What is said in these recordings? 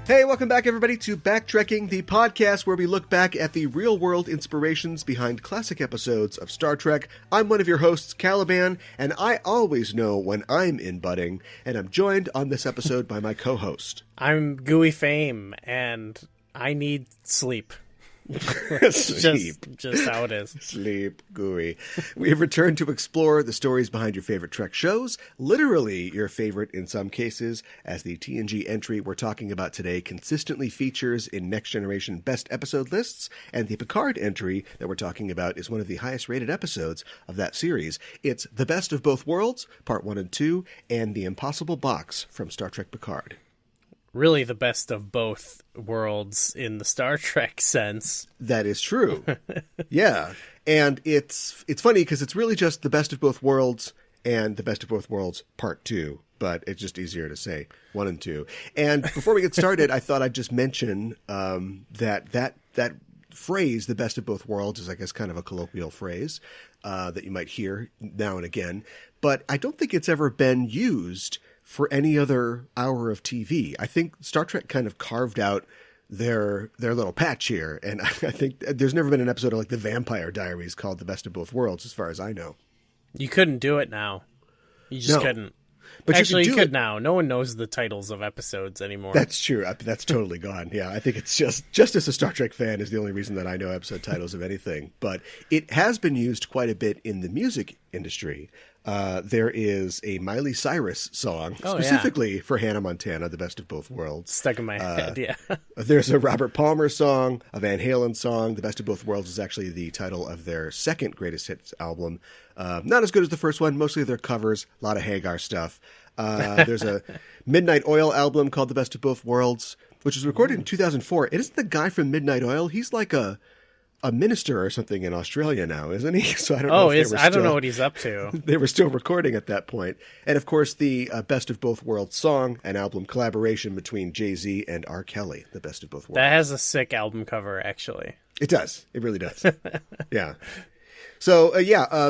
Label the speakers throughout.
Speaker 1: Hey, welcome back, everybody, to Backtrekking, the podcast where we look back at the real-world inspirations behind classic episodes of Star Trek. I'm one of your hosts, Caliban, and I always know when I'm in-butting, and I'm joined on this episode by my co-host.
Speaker 2: I'm Gooey Fame, and I need sleep.
Speaker 1: Sleep.
Speaker 2: Just how it is.
Speaker 1: Sleep, Gooey. We have returned to explore the stories behind your favorite Trek shows, literally your favorite in some cases, as the TNG entry we're talking about today consistently features in Next Generation Best Episode lists, and the Picard entry that we're talking about is one of the highest rated episodes of that series. It's The Best of Both Worlds, Part 1 and 2, and The Impossible Box from Star Trek Picard.
Speaker 2: Really the best of both worlds in the Star Trek sense.
Speaker 1: That is true. Yeah. And it's funny because it's really just the best of both worlds and the best of both worlds part 2, but it's just easier to say 1 and 2. And before we get started, I thought I'd just mention that phrase, the best of both worlds, is I guess kind of a colloquial phrase that you might hear now and again, but I don't think it's ever been used for any other hour of TV. I think Star Trek kind of carved out their little patch here, and I think there's never been an episode of like the Vampire Diaries called The Best of Both Worlds, as far as I know.
Speaker 2: You couldn't do it now. You just couldn't.
Speaker 1: But
Speaker 2: actually, you could now. No one knows the titles of episodes anymore.
Speaker 1: That's true. That's totally gone. Yeah, I think it's just as a Star Trek fan is the only reason that I know episode titles of anything. But it has been used quite a bit in the music industry. There is a Miley Cyrus song specifically for Hannah Montana, The Best of Both Worlds.
Speaker 2: Stuck in my head, yeah.
Speaker 1: There's a Robert Palmer song, a Van Halen song. The Best of Both Worlds is actually the title of their second greatest hits album. Not as good as the first one, mostly their covers, a lot of Hagar stuff. There's a Midnight Oil album called The Best of Both Worlds, which was recorded in 2004. It isn't the guy from Midnight Oil. He's like a minister or something in Australia now, isn't he? So I don't know.
Speaker 2: I don't know what he's up to.
Speaker 1: They were still recording at that point. And of course, the Best of Both Worlds song, an album collaboration between Jay-Z and R. Kelly, The Best of Both Worlds.
Speaker 2: That has a sick album cover, actually.
Speaker 1: It does. It really does. Yeah. So,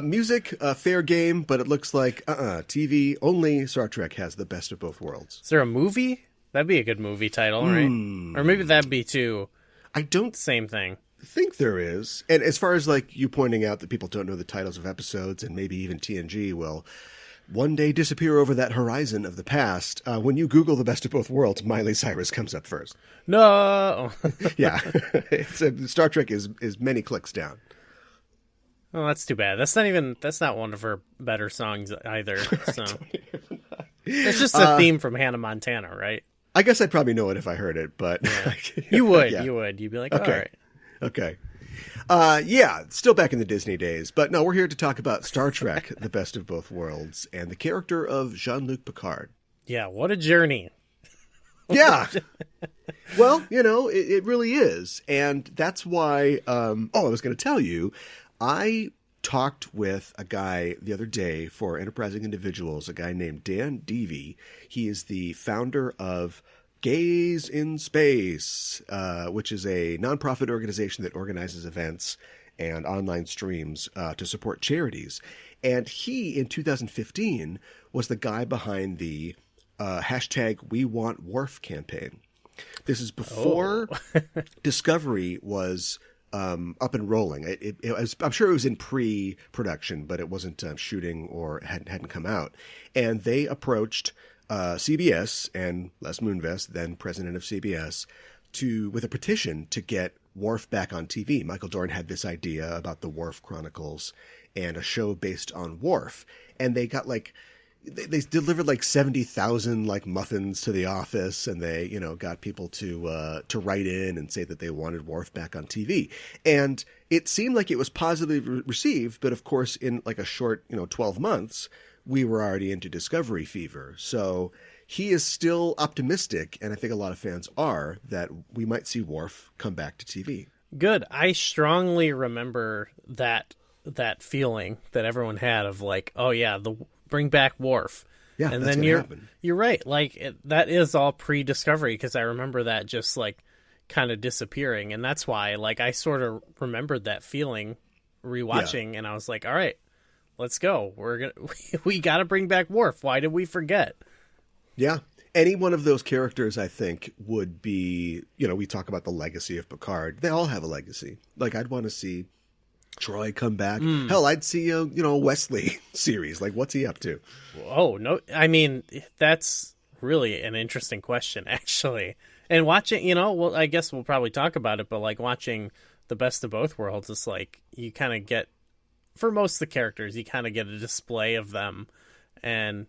Speaker 1: music, fair game, but it looks like, TV, only Star Trek has The Best of Both Worlds.
Speaker 2: Is there a movie? That'd be a good movie title, right? Or maybe that'd be too.
Speaker 1: I don't
Speaker 2: Same thing.
Speaker 1: think there is. And as far as like you pointing out that people don't know the titles of episodes, and maybe even TNG will one day disappear over that horizon of the past, when you Google The Best of Both Worlds, Miley Cyrus comes up first.
Speaker 2: No.
Speaker 1: Yeah. Star Trek is many clicks down.
Speaker 2: Oh, that's too bad. That's not one of her better songs either. So it's just a theme from Hannah Montana, right?
Speaker 1: I guess I'd probably know it if I heard it, but
Speaker 2: yeah. You would.
Speaker 1: Yeah.
Speaker 2: You would. You'd be like,
Speaker 1: okay.
Speaker 2: All right.
Speaker 1: Okay. Still back in the Disney days, but no, we're here to talk about Star Trek, The Best of Both Worlds, and the character of Jean-Luc Picard.
Speaker 2: Yeah, what a journey.
Speaker 1: Yeah. Well, it really is. And that's why, I was going to tell you, I talked with a guy the other day for Enterprising Individuals, a guy named Dan Deavy. He is the founder of Gaze in Space, which is a nonprofit organization that organizes events and online streams to support charities. And he, in 2015, was the guy behind the hashtag We Want Worf campaign. This is before Discovery was up and rolling. It was, I'm sure it was in pre-production, but it wasn't shooting or hadn't come out. And they approached CBS and Les Moonves, then president of CBS, with a petition to get Worf back on TV. Michael Dorn had this idea about the Worf Chronicles and a show based on Worf, and they got they delivered 70,000 muffins to the office, and they got people to write in and say that they wanted Worf back on TV. And it seemed like it was positively received, but of course in a short 12 months we were already into Discovery fever. So he is still optimistic, and I think a lot of fans are, that we might see Worf come back to TV.
Speaker 2: Good. I strongly remember that feeling that everyone had of bring back Worf.
Speaker 1: Yeah,
Speaker 2: and
Speaker 1: that's
Speaker 2: then
Speaker 1: you're
Speaker 2: right. That is all pre-Discovery, because I remember that just kind of disappearing, and that's why I sort of remembered that feeling rewatching, and I was like, all right, let's go. We got to bring back Worf. Why did we forget?
Speaker 1: Yeah. any one of those characters, I think, would be, we talk about the legacy of Picard. They all have a legacy. Like, I'd want to see Troy come back. Hell, I'd see a Wesley series. Like, what's he up to?
Speaker 2: Oh, no. I mean, that's really an interesting question, actually. And watching, well, I guess we'll probably talk about it, but like watching the best of both worlds, it's like you kind of get, for most of the characters, you kind of get a display of them. And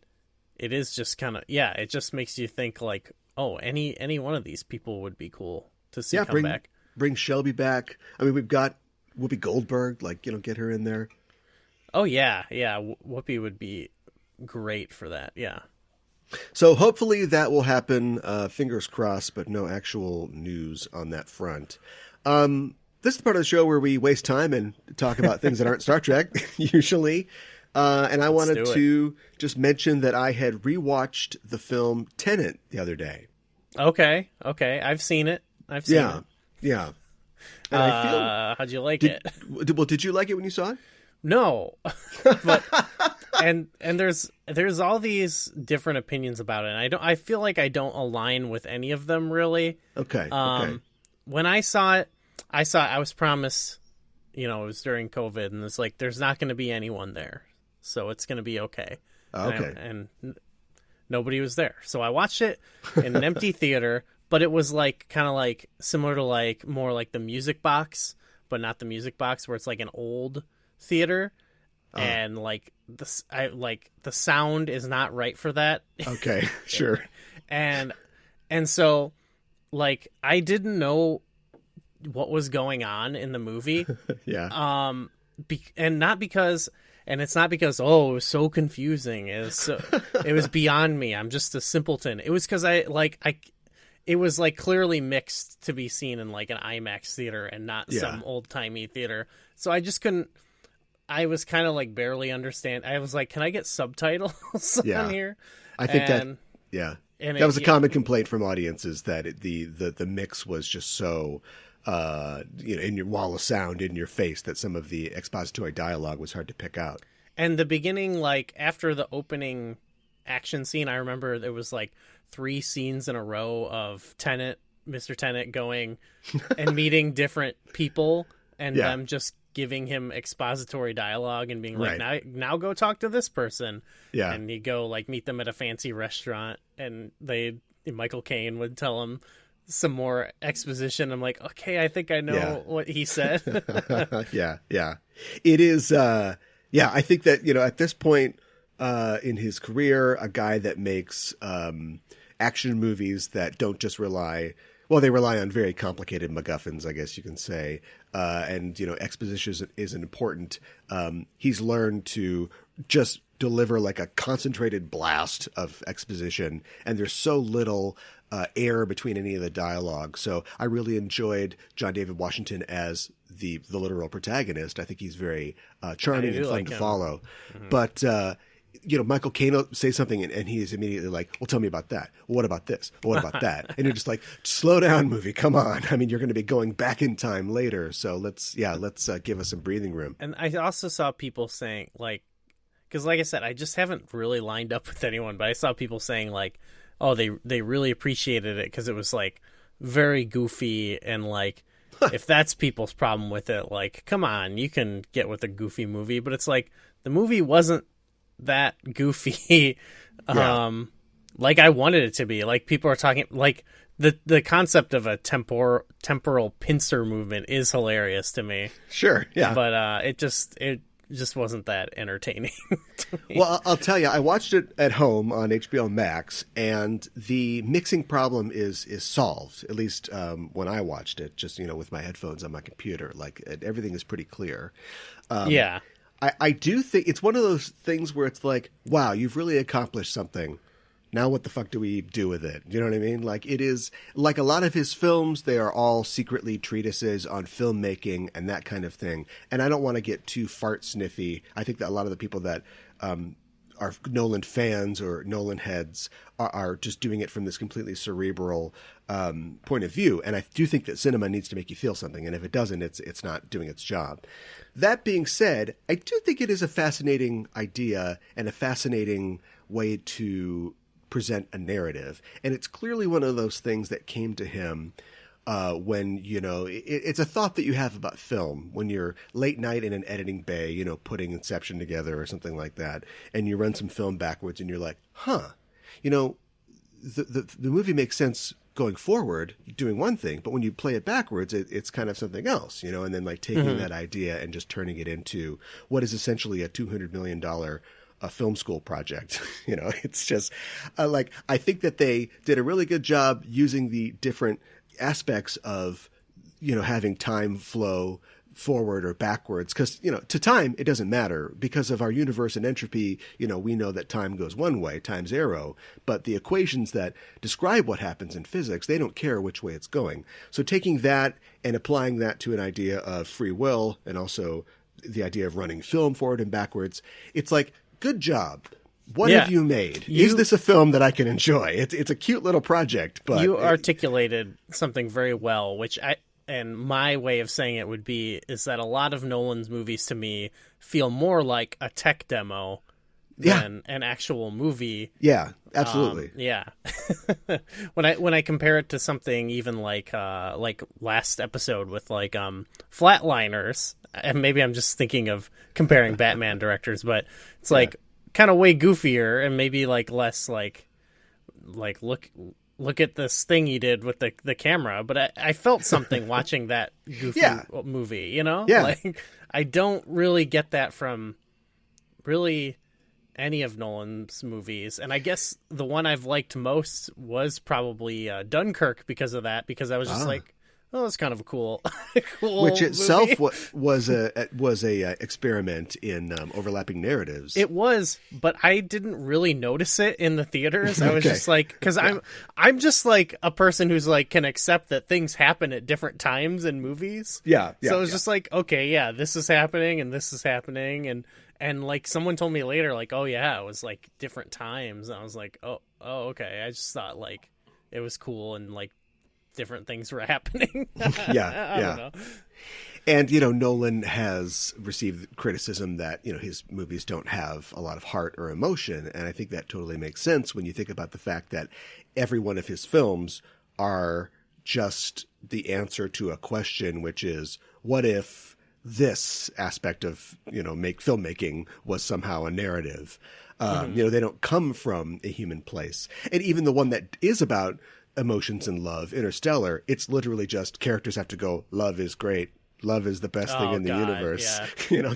Speaker 2: it is just kind of, it just makes you think like, oh, any one of these people would be cool to see come back.
Speaker 1: Bring Shelby back. I mean, we've got Whoopi Goldberg, like, get her in there.
Speaker 2: Oh, yeah. Whoopi would be great for that. Yeah.
Speaker 1: So hopefully that will happen. Fingers crossed, but no actual news on that front. This is the part of the show where we waste time and talk about things that aren't Star Trek, usually. And I wanted to just mention that I had rewatched the film Tenet the other day. Okay.
Speaker 2: I've seen it. Yeah.
Speaker 1: And I feel,
Speaker 2: how'd you like it?
Speaker 1: Well, did you like it when you saw it?
Speaker 2: No, but and there's all these different opinions about it. And I feel like I don't align with any of them really.
Speaker 1: Okay.
Speaker 2: When I saw it, I was promised, it was during COVID, and it's like there's not going to be anyone there, so it's going to be okay.
Speaker 1: Okay.
Speaker 2: And nobody was there, so I watched it in an empty theater. But it was like kind of like similar to like more like the Music Box, but not the Music Box, where it's like an old theater, and like the sound is not right for that.
Speaker 1: Okay, sure.
Speaker 2: and so like I didn't know what was going on in the movie.
Speaker 1: Yeah.
Speaker 2: And not because. And it's not because, it was so confusing. It was beyond me. I'm just a simpleton. It was because it was like clearly mixed to be seen in like an IMAX theater and not some old timey theater. So I just couldn't. I was kind of like barely understand. I was like, can I get subtitles on here?
Speaker 1: I think that was a common complaint from audiences that the mix was just so in your wall of sound in your face that some of the expository dialogue was hard to pick out.
Speaker 2: And the beginning, like after the opening action scene, I remember there was like 3 scenes in a row of Mr. Tenet going and meeting different people and them just giving him expository dialogue and being like, now go talk to this person. Yeah. And he'd go like meet them at a fancy restaurant, and Michael Caine would tell him some more exposition. I'm like, okay, I think I know what he said.
Speaker 1: Yeah. It is, I think that, at this point in his career, a guy that makes action movies that don't just they rely on very complicated MacGuffins, I guess you can say. And, exposition isn't important. He's learned to just deliver like a concentrated blast of exposition, and there's so little air between any of the dialogue. So I really enjoyed John David Washington as the literal protagonist. I think he's very charming and fun to follow. Mm-hmm. But Michael Caine will say something and he's immediately like, well, tell me about that. Well, what about this? Well, what about that? And you're just like, slow down, movie. Come on. I mean, you're going to be going back in time later. So let's give us some breathing room.
Speaker 2: And I also saw people saying like, because like I said, I just haven't really lined up with anyone, but I saw people saying like, oh, they really appreciated it because it was like very goofy, and like if that's people's problem with it, like, come on, you can get with a goofy movie. But it's like the movie wasn't that goofy like I wanted it to be. Like people are talking like the concept of a temporal pincer movement is hilarious to me.
Speaker 1: Sure, yeah.
Speaker 2: But it just wasn't that entertaining to me.
Speaker 1: Well, I'll tell you, I watched it at home on HBO Max, and the mixing problem is solved, at least when I watched it, just, with my headphones on my computer. Like, everything is pretty clear. I do think it's one of those things where it's like, wow, you've really accomplished something. Now what the fuck do we do with it? You know what I mean? Like, it is like a lot of his films, they are all secretly treatises on filmmaking and that kind of thing. And I don't want to get too fart sniffy. I think that a lot of the people that are Nolan fans or Nolan heads are just doing it from this completely cerebral point of view. And I do think that cinema needs to make you feel something. And if it doesn't, it's not doing its job. That being said, I do think it is a fascinating idea and a fascinating way to present a narrative. And it's clearly one of those things that came to him when, it's a thought that you have about film when you're late night in an editing bay, putting Inception together or something like that, and you run some film backwards and you're like, the movie makes sense going forward, doing one thing, but when you play it backwards, it's kind of something else, and then like taking that idea and just turning it into what is essentially a $200 million film school project. It's just I think that they did a really good job using the different aspects of, having time flow forward or backwards, because, to time, it doesn't matter because of our universe and entropy. We know that time goes one way, time's arrow, but the equations that describe what happens in physics, they don't care which way it's going. So taking that and applying that to an idea of free will and also the idea of running film forward and backwards, it's like, good job. What have you made? Is this a film that I can enjoy? It's a cute little project, but
Speaker 2: you articulated something very well, and my way of saying it is that a lot of Nolan's movies to me feel more like a tech demo than an actual movie.
Speaker 1: Yeah, absolutely.
Speaker 2: When I compare it to something even like last episode with Flatliners, and maybe I'm just thinking of comparing Batman directors, but it's kind of way goofier and maybe less look at this thing he did with the camera, but I felt something watching that goofy movie,
Speaker 1: Yeah.
Speaker 2: I don't really get that from really any of Nolan's movies, and I guess the one I've liked most was probably Dunkirk because of that, because I was just oh, that's kind of a cool
Speaker 1: which itself
Speaker 2: movie.
Speaker 1: was a experiment in overlapping narratives.
Speaker 2: It was, but I didn't really notice it in the theaters. I was just because I'm just a person who's can accept that things happen at different times in movies.
Speaker 1: So
Speaker 2: it was just okay, this is happening and this is happening, and someone told me later oh yeah, it was different times, and I was oh okay. I just thought it was cool and different things were happening. I don't know.
Speaker 1: And, Nolan has received criticism that, his movies don't have a lot of heart or emotion. And I think that totally makes sense when you think about the fact that every one of his films are just the answer to a question, which is, what if this aspect of, filmmaking was somehow a narrative? They don't come from a human place. And even the one that is about emotions and love, Interstellar, it's literally just characters have to go, love is great, love is the best thing in the universe.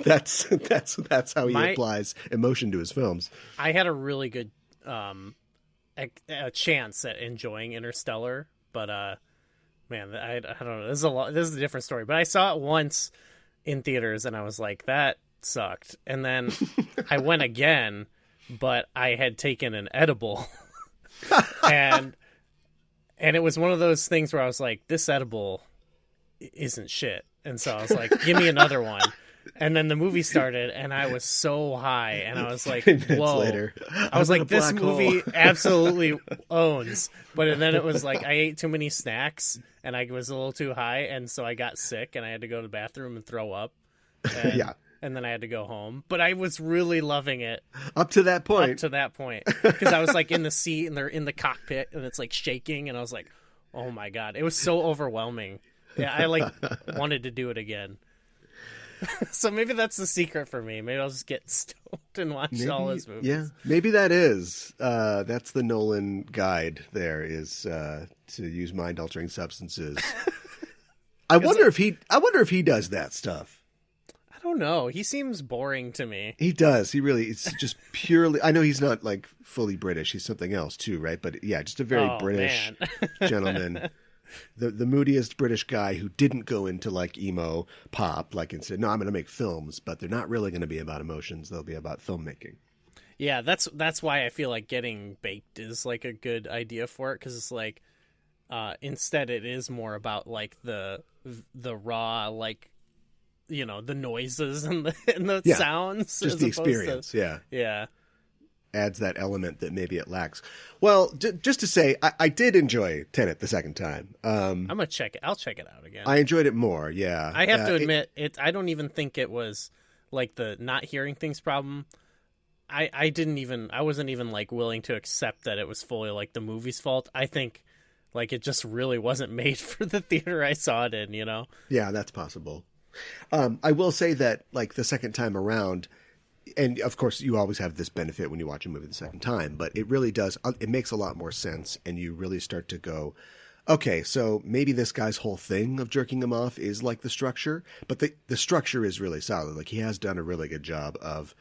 Speaker 1: That's how he applies emotion to his films.
Speaker 2: I had a really good a chance at enjoying Interstellar, but man, I don't know, this is a different story, but I saw it once in theaters and I was that sucked, and then I went again, but I had taken an edible and it was one of those things where I was this edible isn't shit. And so I was give me another one. And then the movie started and I was so high and I was whoa.
Speaker 1: Later,
Speaker 2: I was this movie absolutely owns. But then it was I ate too many snacks and I was a little too high. And so I got sick and I had to go to the bathroom and throw up. And, and then I had to go home. But I was really loving it.
Speaker 1: Up to that point.
Speaker 2: Because I was in the seat and they're in the cockpit and it's shaking. And I was oh my God. It was so overwhelming. Yeah, I wanted to do it again. So maybe that's the secret for me. Maybe I'll just get stoned and watch all his movies.
Speaker 1: Yeah, maybe that is. That's the Nolan guide there, is to use mind-altering substances. I wonder if he does that stuff.
Speaker 2: I don't know. He seems boring to me.
Speaker 1: He does. He really, it's just purely, I know he's not fully British. He's something else too, right? But yeah, just a very British gentleman. The moodiest British guy who didn't go into emo pop, and said, no, I'm going to make films, but they're not really going to be about emotions. They'll be about filmmaking.
Speaker 2: Yeah, that's why I feel Getting Baked is a good idea for it, because it's instead it is more about the raw the noises and the sounds,
Speaker 1: just the experience.
Speaker 2: Yeah.
Speaker 1: Adds that element that maybe it lacks. Well, just to say, I did enjoy Tenet the second time.
Speaker 2: I'm gonna check it. I'll check it out again.
Speaker 1: I enjoyed it more. Yeah,
Speaker 2: I have to admit, I don't even think it was the not hearing things problem. I wasn't even like willing to accept that it was fully like the movie's fault. I think like it just really wasn't made for the theater I saw it in, you know?
Speaker 1: Yeah, that's possible. I will say that like the second time around, and of course you always have this benefit when you watch a movie the second time, but it really does, it makes a lot more sense, and you really start to go, okay, so maybe this guy's whole thing of jerking him off is like the structure, but the structure is really solid. Like he has done a really good job of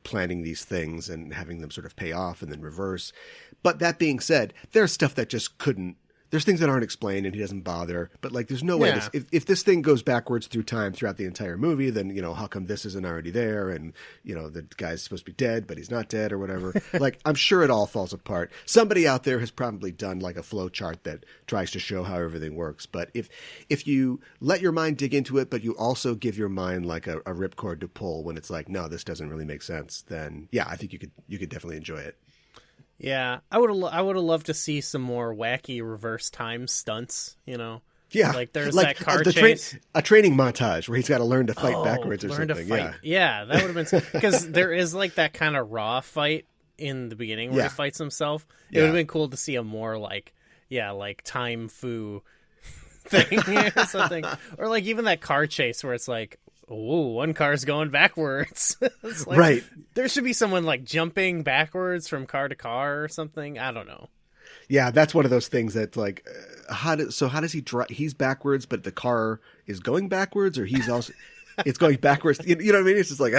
Speaker 1: planning these things and having them sort of pay off and then reverse. But that being said, there's stuff that just couldn't, there's things that aren't explained and he doesn't bother. But like, there's no way if this thing goes backwards through time throughout the entire movie, then, you know, how come this isn't already there? And, you know, the guy's supposed to be dead, but he's not dead or whatever. Like, I'm sure it all falls apart. Somebody out there has probably done like a flow chart that tries to show how everything works. But if you let your mind dig into it, but you also give your mind like a ripcord to pull when it's like, no, this doesn't really make sense, then yeah, I think you could definitely enjoy it.
Speaker 2: Yeah, I would have loved to see some more wacky reverse time stunts, you know?
Speaker 1: Yeah.
Speaker 2: Like there's that car chase.
Speaker 1: A training montage where he's got to learn to fight backwards or something.
Speaker 2: Yeah, that would have been... Because there is like that kind of raw fight in the beginning where he fights himself. It would have been cool to see a more like time foo thing or something. Or like even that car chase where it's like, oh, one car's going backwards. It's like,
Speaker 1: right.
Speaker 2: There should be someone like jumping backwards from car to car or something. I don't know.
Speaker 1: Yeah, that's one of those things that like, how does he drive? He's backwards, but the car is going backwards, or he's also, it's going backwards. You know what I mean? It's just like,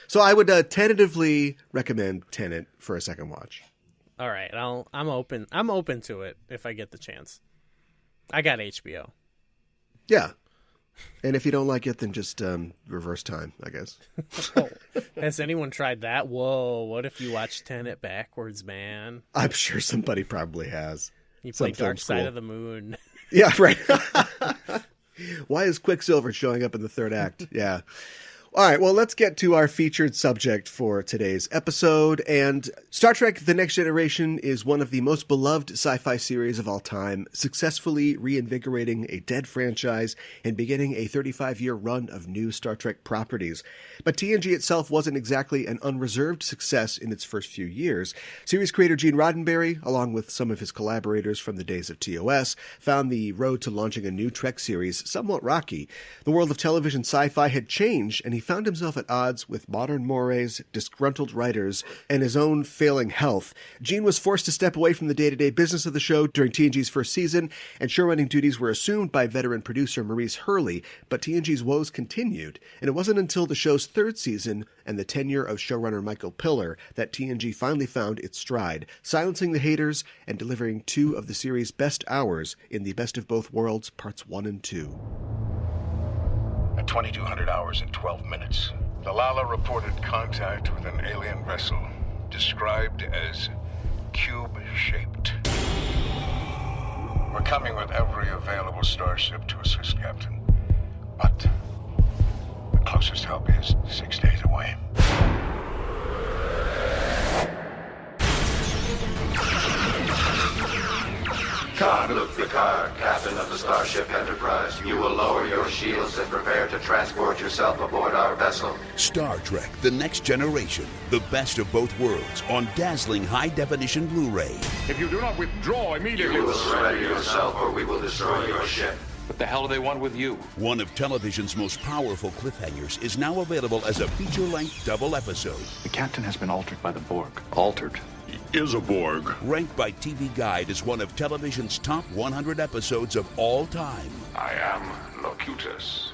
Speaker 1: So I would tentatively recommend Tenet for a second watch.
Speaker 2: All right. I'm open to it if I get the chance. I got HBO.
Speaker 1: Yeah. And if you don't like it, then just reverse time, I guess.
Speaker 2: Oh, has anyone tried that? Whoa, what if you watch Tenet backwards, man?
Speaker 1: I'm sure somebody probably has.
Speaker 2: You play Dark Side of the Moon.
Speaker 1: Yeah, right. Why is Quicksilver showing up in the third act? Yeah. All right, well, let's get to our featured subject for today's episode. And Star Trek The Next Generation is one of the most beloved sci-fi series of all time, successfully reinvigorating a dead franchise and beginning a 35-year run of new Star Trek properties. But TNG itself wasn't exactly an unreserved success in its first few years. Series creator Gene Roddenberry, along with some of his collaborators from the days of TOS, found the road to launching a new Trek series somewhat rocky. The world of television sci-fi had changed, and he found himself at odds with modern mores, disgruntled writers, and his own failing health. Gene was forced to step away from the day-to-day business of the show during TNG's first season, and showrunning duties were assumed by veteran producer Maurice Hurley, but TNG's woes continued, and it wasn't until the show's third season and the tenure of showrunner Michael Piller that TNG finally found its stride, silencing the haters and delivering two of the series' best hours in the Best of Both Worlds Parts 1 and 2.
Speaker 3: At 2200 hours and 12 minutes, the Lala reported contact with an alien vessel, described as cube-shaped. We're coming with every available starship to assist, Captain. But the closest help is 6 days away.
Speaker 4: Jean-Luc Picard, captain of the Starship Enterprise. You will lower your shields and prepare to transport yourself aboard our vessel.
Speaker 5: Star Trek The Next Generation, the best of both worlds, on dazzling high-definition Blu-ray.
Speaker 6: If you do not withdraw immediately...
Speaker 4: You will surrender yourself or we will destroy your ship.
Speaker 6: What the hell do they want with you?
Speaker 5: One of television's most powerful cliffhangers is now available as a feature-length double episode.
Speaker 7: The captain has been altered by the Borg. Altered?
Speaker 6: He is a Borg.
Speaker 5: Ranked by TV Guide as one of television's top 100 episodes of all time.
Speaker 3: I am Locutus,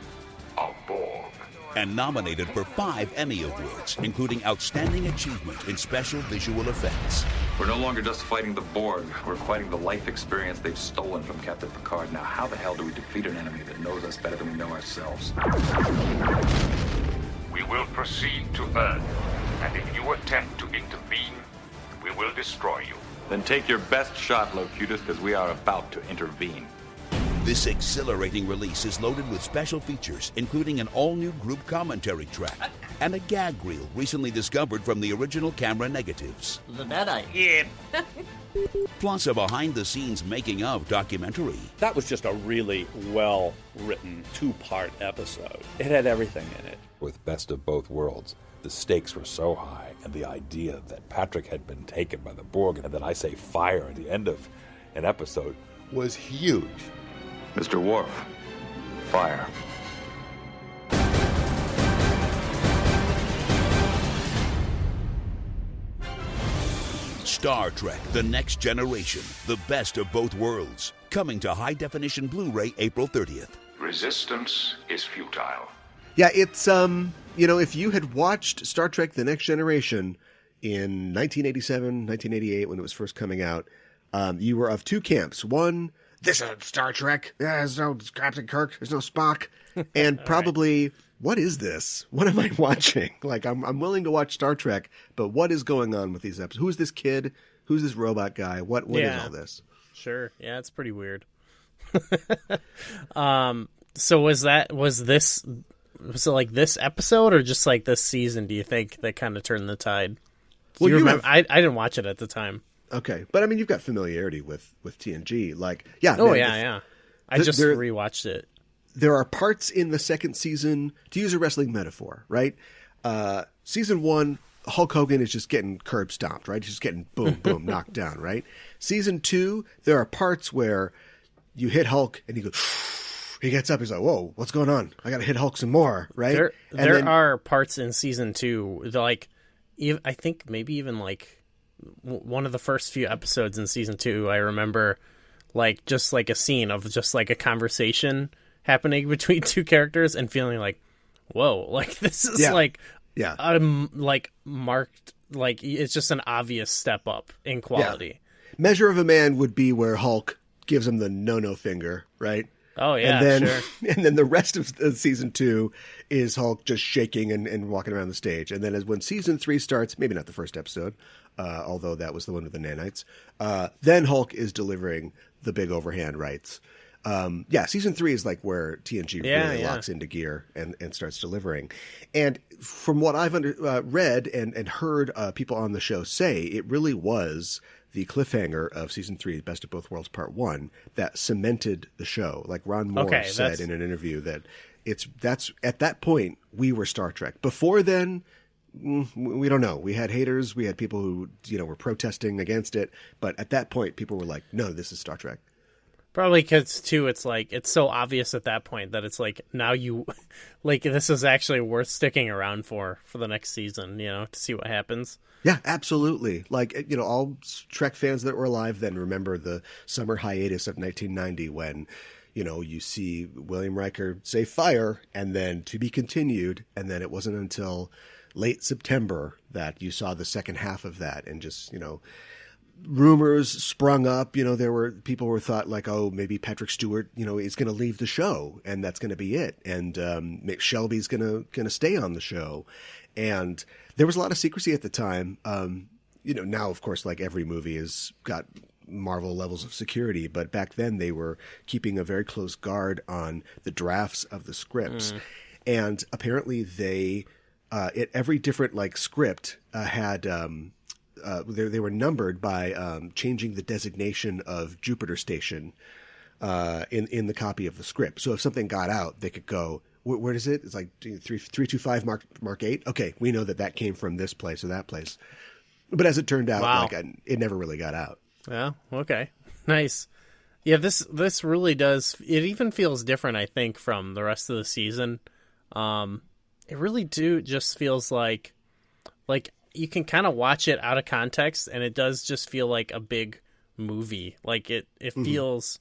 Speaker 3: a Borg.
Speaker 5: And nominated for 5 Emmy Awards, including Outstanding Achievement in Special Visual Effects.
Speaker 7: We're no longer just fighting the Borg. We're fighting the life experience they've stolen from Captain Picard. Now, how the hell do we defeat an enemy that knows us better than we know ourselves?
Speaker 3: We will proceed to Earth, and if you attempt to intervene, we will destroy you.
Speaker 7: Then take your best shot, Locutus, because we are about to intervene.
Speaker 5: This exhilarating release is loaded with special features, including an all-new group commentary track, and a gag reel recently discovered from the original camera negatives.
Speaker 8: That I eat.
Speaker 5: Plus a behind-the-scenes making-of documentary.
Speaker 9: That was just a really well-written two-part episode. It had everything in it.
Speaker 10: With Best of Both Worlds, the stakes were so high, and the idea that Patrick had been taken by the Borg and that I say fire at the end of an episode was huge.
Speaker 7: Mr. Worf, fire.
Speaker 5: Star Trek: The Next Generation, the best of both worlds. Coming to high-definition Blu-ray April 30th.
Speaker 3: Resistance is futile.
Speaker 1: Yeah, it's, if you had watched Star Trek: The Next Generation in 1987, 1988, when it was first coming out, you were of two camps. One, this is Star Trek. There's no Captain Kirk. There's no Spock. And probably, what is this? What am I watching? Like, I'm willing to watch Star Trek, but what is going on with these episodes? Who is this kid? Who's this robot guy? What is all this?
Speaker 2: Sure. Yeah, it's pretty weird. So was it like this episode or just like this season, do you think, that kind of turned the tide? Well, you remember, I didn't watch it at the time.
Speaker 1: Okay. But I mean, you've got familiarity with TNG. Like, yeah.
Speaker 2: Oh, yeah. I just rewatched it.
Speaker 1: There are parts in the second season, to use a wrestling metaphor, right? Season 1, Hulk Hogan is just getting curb stomped, right? He's just getting boom, boom, knocked down, right? Season 2, there are parts where you hit Hulk and he goes, he gets up, he's like, whoa, what's going on? I got to hit Hulk some more, right?
Speaker 2: There are parts in season 2, like, I think maybe even like one of the first few episodes in season 2, I remember like just like a scene of just like a conversation happening between two characters and feeling like, whoa, like this is like marked, like it's just an obvious step up in quality.
Speaker 1: Yeah. Measure of a Man would be where Hulk gives him the no finger, right?
Speaker 2: Oh yeah,
Speaker 1: and then,
Speaker 2: sure.
Speaker 1: And then the rest of season 2 is Hulk just shaking and walking around the stage. And then when season 3 starts, maybe not the first episode, although that was the one with the nanites, then Hulk is delivering the big overhand rights. Season 3 is like where TNG really locks into gear and starts delivering. And from what I've read and heard people on the show say, it really was the cliffhanger of season 3, Best of Both Worlds Part 1, that cemented the show. Like Ron Moore said in an interview that that's at that point we were Star Trek. Before then, we don't know. We had haters, we had people who were protesting against it, but at that point people were like, no, this is Star Trek.
Speaker 2: Probably because, too, it's like, it's so obvious at that point that it's like, now you, like, this is actually worth sticking around for the next season, to see what happens.
Speaker 1: Yeah, absolutely. Like, all Trek fans that were alive then remember the summer hiatus of 1990 when, you see William Riker say fire and then to be continued. And then it wasn't until late September that you saw the second half of that and just, rumors sprung up. People were thought like, oh, maybe Patrick Stewart, is going to leave the show and that's going to be it. And Mick Shelby's going to stay on the show. And there was a lot of secrecy at the time. Now, of course, like every movie has got Marvel levels of security, but back then they were keeping a very close guard on the drafts of the scripts. And apparently they, every different like script had, they were numbered by changing the designation of Jupiter Station in the copy of the script. So if something got out, they could go, where is it? It's like 325 Mark 8. Okay, we know that came from this place or that place. But as it turned out, it never really got out.
Speaker 2: Yeah. Okay. Nice. Yeah. This really does. It even feels different, I think, from the rest of the season. It really just feels like you can kind of watch it out of context, and it does just feel like a big movie. Like it feels,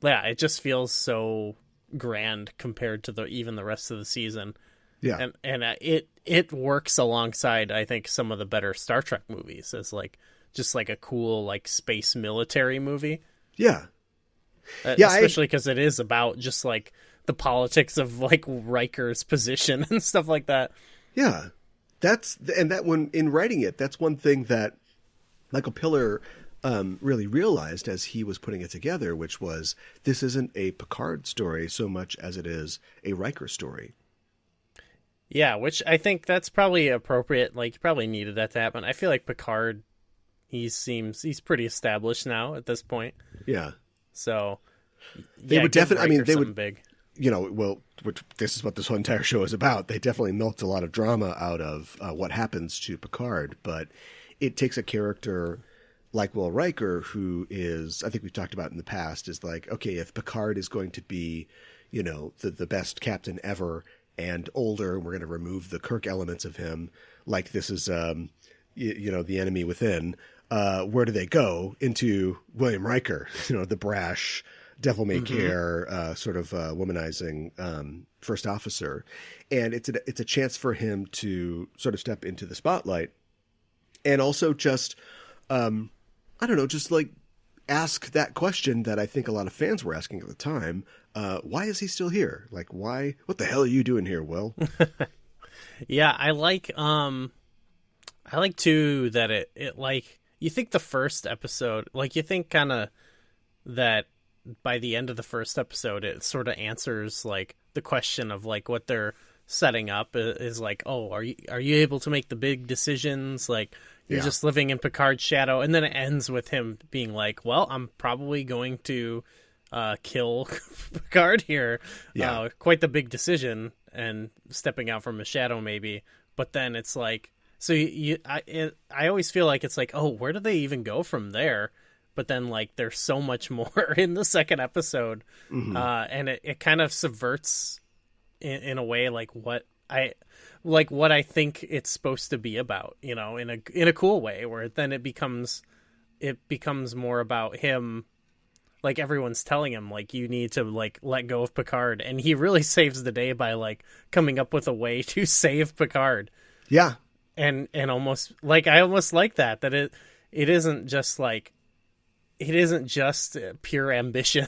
Speaker 2: it just feels so grand compared to even the rest of the season.
Speaker 1: Yeah,
Speaker 2: and it works alongside, I think, some of the better Star Trek movies as like just like a cool like space military movie.
Speaker 1: Yeah,
Speaker 2: especially because it is about just like the politics of like Riker's position and stuff like that.
Speaker 1: Yeah. That one in writing it, that's one thing that Michael Piller really realized as he was putting it together, which was this isn't a Picard story so much as it is a Riker story.
Speaker 2: Yeah, which I think that's probably appropriate. Like, you probably needed that to happen. I feel like Picard, he's pretty established now at this point.
Speaker 1: Yeah.
Speaker 2: So
Speaker 1: they would definitely. I mean, they would.
Speaker 2: Big.
Speaker 1: This is what this whole entire show is about. They definitely milked a lot of drama out of what happens to Picard, but it takes a character like Will Riker, who is, I think we've talked about in the past, is like, okay, if Picard is going to be, the best captain ever and older, and we're going to remove the Kirk elements of him, like this is, the enemy within, where do they go? Into William Riker, the brash, devil-may-care, sort of womanizing first officer. And it's a chance for him to sort of step into the spotlight and also just, just like ask that question that I think a lot of fans were asking at the time. Why is he still here? Like, why? What the hell are you doing here, Will?
Speaker 2: Yeah, I like too that it like, you think the first episode, like, you think kind of that by the end of the first episode, it sort of answers like the question of like what they're setting up is like, oh, are you able to make the big decisions? Like, you're just living in Picard's shadow. And then it ends with him being like, well, I'm probably going to kill Picard here.
Speaker 1: Yeah.
Speaker 2: Quite the big decision, and stepping out from a shadow maybe. But then it's like, so I always feel like it's like, oh, where do they even go from there? But then like there's so much more in the second episode, and it kind of subverts in a way like what I think it's supposed to be about, in a cool way, where then it becomes more about him. Like, everyone's telling him, like, you need to, like, let go of Picard. And he really saves the day by, like, coming up with a way to save Picard.
Speaker 1: Yeah.
Speaker 2: And almost, like, I almost like that it isn't just, like, it isn't just pure ambition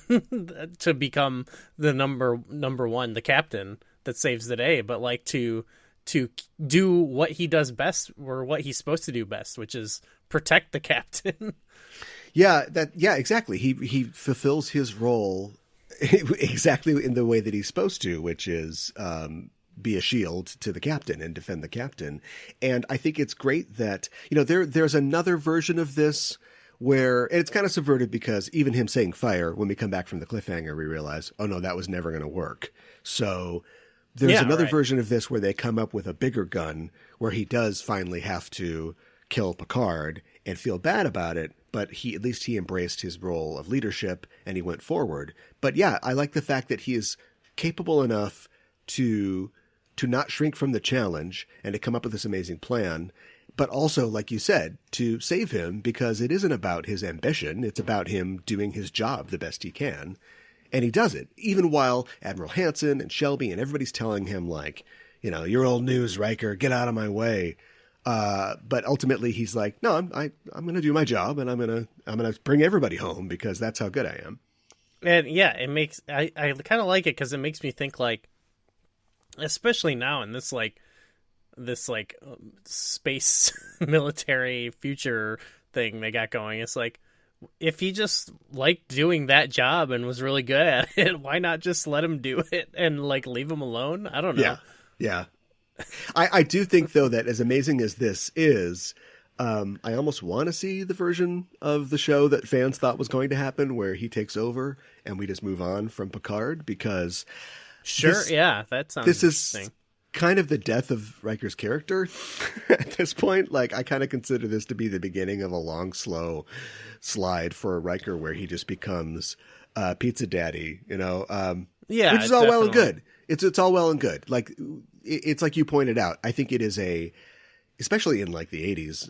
Speaker 2: to become the number one, the captain that saves the day, but, like, to do what he does best, or what he's supposed to do best, which is protect the captain.
Speaker 1: Yeah, exactly. He fulfills his role exactly in the way that he's supposed to, which is be a shield to the captain and defend the captain. And I think it's great that, there's another version of this where, and it's kind of subverted because even him saying fire, when we come back from the cliffhanger, we realize, oh no, that was never going to work. So there's another version of this where they come up with a bigger gun, where he does finally have to kill Picard and feel bad about it. But at least he embraced his role of leadership and he went forward. But yeah, I like the fact that he is capable enough to not shrink from the challenge and to come up with this amazing plan. But also, like you said, to save him, because it isn't about his ambition. It's about him doing his job the best he can. And he does it, even while Admiral Hansen and Shelby and everybody's telling him, like, you're old news, Riker, get out of my way. But ultimately he's like, no, I'm going to do my job, and I'm going to bring everybody home, because that's how good I am.
Speaker 2: And yeah, it makes, I kind of like it, because it makes me think, like, especially now in this space military future thing they got going. It's like, if he just liked doing that job and was really good at it, why not just let him do it and, like, leave him alone? I don't know.
Speaker 1: Yeah. I do think, though, that as amazing as this is, I almost want to see the version of the show that fans thought was going to happen, where he takes over and we just move on from Picard, because
Speaker 2: that sounds interesting.
Speaker 1: Is kind of the death of Riker's character at this point. Like, I kind of consider this to be the beginning of a long, slow slide for Riker, where he just becomes pizza daddy, which is all well and good. It's all well and good. Like, it's like you pointed out, I think it is especially in like the 80s,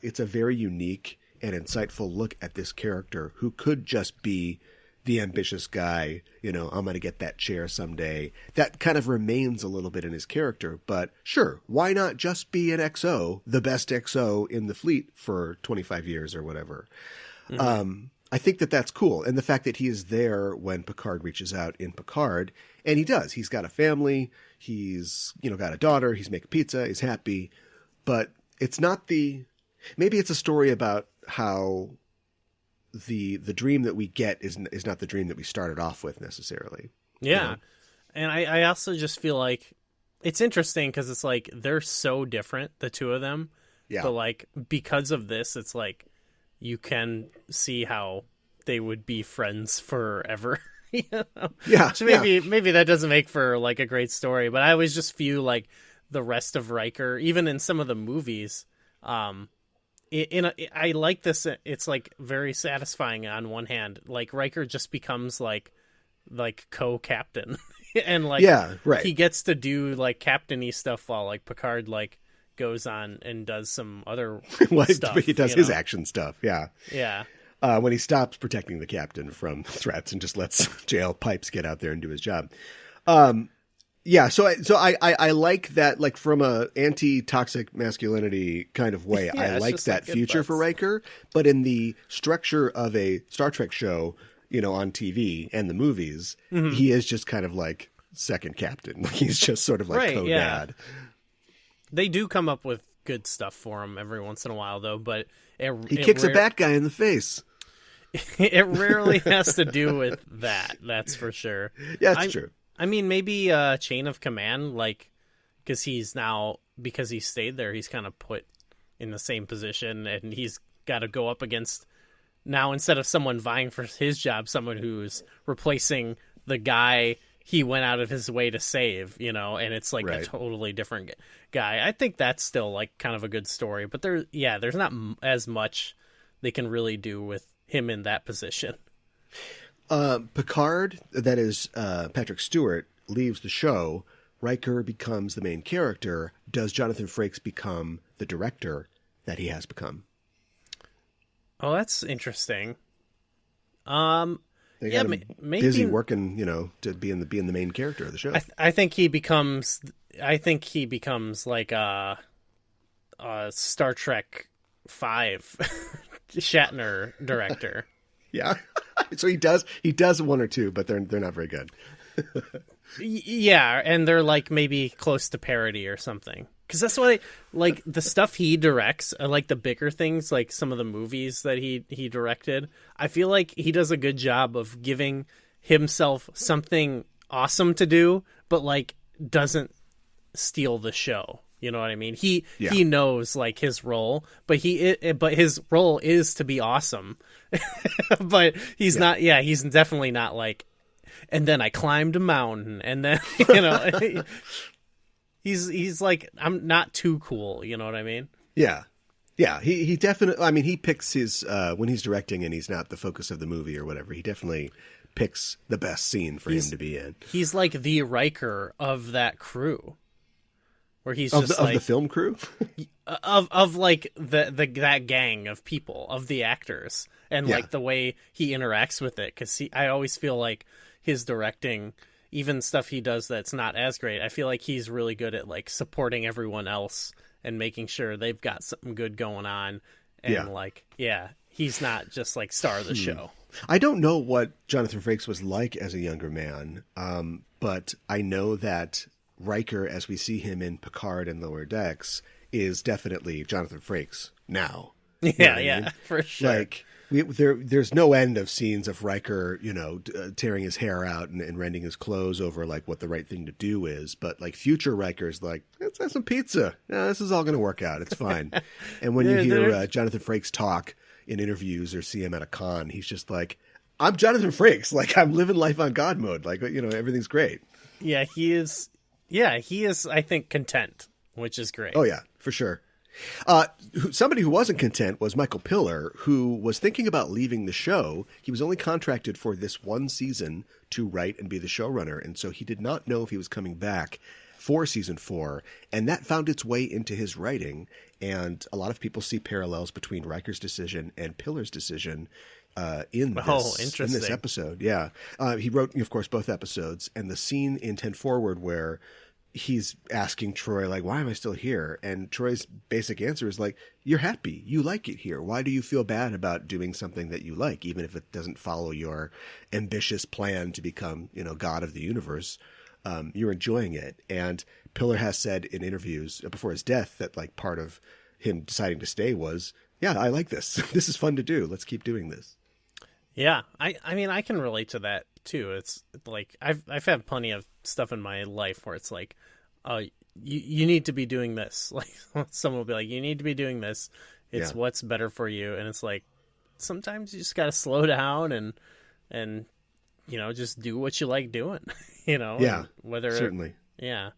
Speaker 1: it's a very unique and insightful look at this character who could just be the ambitious guy, I'm going to get that chair someday. That kind of remains a little bit in his character, but sure, why not just be an XO, the best XO in the fleet for 25 years or whatever? Mm-hmm. I think that that's cool. And the fact that he is there when Picard reaches out in Picard, and he does. He's got a family. He's, got a daughter. He's making pizza. He's happy. But it's not maybe it's a story about how the dream that we get is not the dream that we started off with necessarily.
Speaker 2: Yeah. And I also just feel like it's interesting because it's like they're so different, the two of them.
Speaker 1: Yeah.
Speaker 2: But like because of this, it's like you can see how they would be friends forever. You know?
Speaker 1: Yeah.
Speaker 2: So maybe that doesn't make for like a great story, but I always just view like the rest of Riker, even in some of the movies. I like this. It's like very satisfying on one hand. Like Riker just becomes like co-captain, and like he gets to do like captain-y stuff while like Picard like goes on and does some other stuff.
Speaker 1: He does his action stuff. Yeah.
Speaker 2: Yeah.
Speaker 1: When he stops protecting the captain from threats and just lets JL Pipes get out there and do his job. Yeah, so I like that, like from a anti-toxic masculinity kind of way.
Speaker 2: Yeah,
Speaker 1: I like that
Speaker 2: like
Speaker 1: future for Riker, but in the structure of a Star Trek show, you know, on TV and the movies, he is just kind of like second captain. Like he's just sort of like co-dad.
Speaker 2: Yeah. They do come up with good stuff for him every once in a while, though. But
Speaker 1: he kicks a bad guy in the face.
Speaker 2: It rarely has to do with that. That's for sure.
Speaker 1: Yeah, that's true.
Speaker 2: I mean, maybe chain of command, like, because he stayed there, he's kind of put in the same position, and he's got to go up against, now instead of someone vying for his job, someone who's replacing the guy he went out of his way to save, you know, and it's like a totally different guy. I think that's still like kind of a good story, but there's not as much they can really do with him in that position.
Speaker 1: Picard, that is Patrick Stewart, leaves the show. Riker becomes the main character. Does Jonathan Frakes become the director that he has become?
Speaker 2: Oh, that's interesting.
Speaker 1: They got him busy working, you know, to being the main character of the show.
Speaker 2: I think he becomes like a Star Trek 5 Shatner director.
Speaker 1: Yeah. So he does one or two, but they're not very good.
Speaker 2: Yeah, and they're like maybe close to parody or something. Because that's what like the stuff he directs, like the bigger things, like some of the movies that he directed. I feel like he does a good job of giving himself something awesome to do, but like doesn't steal the show. You know what I mean? He knows like his role, but his role is to be awesome. But he's not. Yeah, he's definitely not like. And then I climbed a mountain, and then you know, he's like, I'm not too cool. You know what I mean?
Speaker 1: Yeah, yeah. He definitely. I mean, he picks his when he's directing, and he's not the focus of the movie or whatever. He definitely picks the best scene for him to be in.
Speaker 2: He's like the Riker of that crew. Where he's
Speaker 1: of
Speaker 2: just
Speaker 1: the film crew,
Speaker 2: of like that gang of people, of the actors, and like the way he interacts with it. Because I always feel like his directing, even stuff he does that's not as great, I feel like he's really good at like supporting everyone else and making sure they've got something good going on. And he's not just like star of the show.
Speaker 1: I don't know what Jonathan Frakes was like as a younger man, but I know that Riker, as we see him in Picard and Lower Decks, is definitely Jonathan Frakes now.
Speaker 2: Yeah, for sure.
Speaker 1: Like there's no end of scenes of Riker, you know, tearing his hair out and rending his clothes over like what the right thing to do is. But like future Riker's like, let's have some pizza. No, this is all going to work out. It's fine. And when you hear Jonathan Frakes talk in interviews or see him at a con, he's just like, I'm Jonathan Frakes. Like I'm living life on God mode. Like, you know, everything's great.
Speaker 2: Yeah, he is. Yeah, he is, I think, content, which is great.
Speaker 1: Oh, yeah, for sure. Somebody who wasn't content was Michael Piller, who was thinking about leaving the show. He was only contracted for this one season to write and be the showrunner, and so he did not know if he was coming back for season 4, and that found its way into his writing, and a lot of people see parallels between Riker's decision and Piller's decision in this episode. Yeah. He wrote, of course, both episodes, and the scene in 10 Forward where he's asking Troy, like, why am I still here? And Troy's basic answer is like, you're happy. You like it here. Why do you feel bad about doing something that you like, even if it doesn't follow your ambitious plan to become, you know, God of the universe? You're enjoying it. And Piller has said in interviews before his death that like part of him deciding to stay was, yeah, I like this. This is fun to do. Let's keep doing this.
Speaker 2: Yeah, I mean, I can relate to that too. It's like I've had plenty of stuff in my life where it's like you need to be doing this. Like someone will be like, you need to be doing this. It's what's better for you. And it's like, sometimes you just got to slow down and, just do what you like doing,
Speaker 1: Yeah,
Speaker 2: whether,
Speaker 1: certainly.
Speaker 2: Yeah.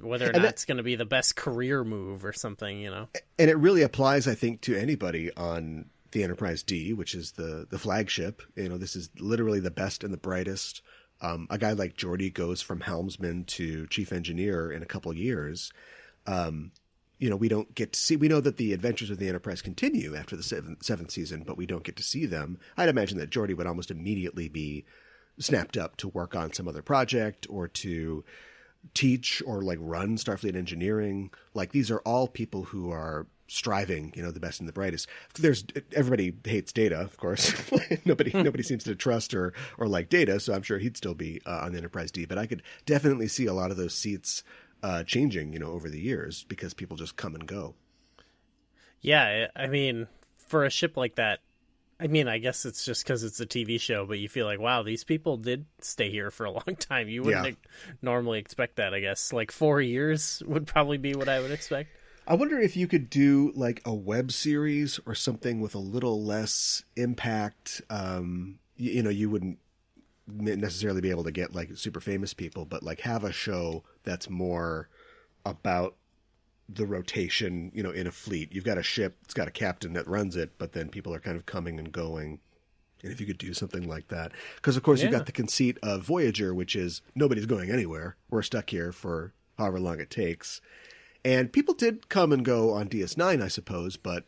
Speaker 2: Whether or not it's going to be the best career move or something, And
Speaker 1: it really applies, I think, to anybody on the Enterprise D, which is the flagship. This is literally the best and the brightest. A guy like Geordi goes from helmsman to chief engineer in a couple of years. We don't get to see. We know that the adventures of the Enterprise continue after the seventh season, but we don't get to see them. I'd imagine that Geordi would almost immediately be snapped up to work on some other project or to teach or like run Starfleet engineering. Like these are all people who are striving, the best and the brightest. Everybody hates Data, of course. nobody seems to trust or like Data, so I'm sure he'd still be on the Enterprise D. But I could definitely see a lot of those seats changing, over the years because people just come and go.
Speaker 2: Yeah, I mean, for a ship like that, I guess it's just because it's a TV show, but you feel like, wow, these people did stay here for a long time. You wouldn't normally expect that, I guess. Like 4 years would probably be what I would expect.
Speaker 1: I wonder if you could do like a web series or something with a little less impact. You wouldn't necessarily be able to get like super famous people, but like have a show that's more about the rotation, in a fleet. You've got a ship, it's got a captain that runs it, but then people are kind of coming and going. And if you could do something like that, because of course you've got the conceit of Voyager, which is nobody's going anywhere. We're stuck here for however long it takes. And people did come and go on DS9, I suppose, but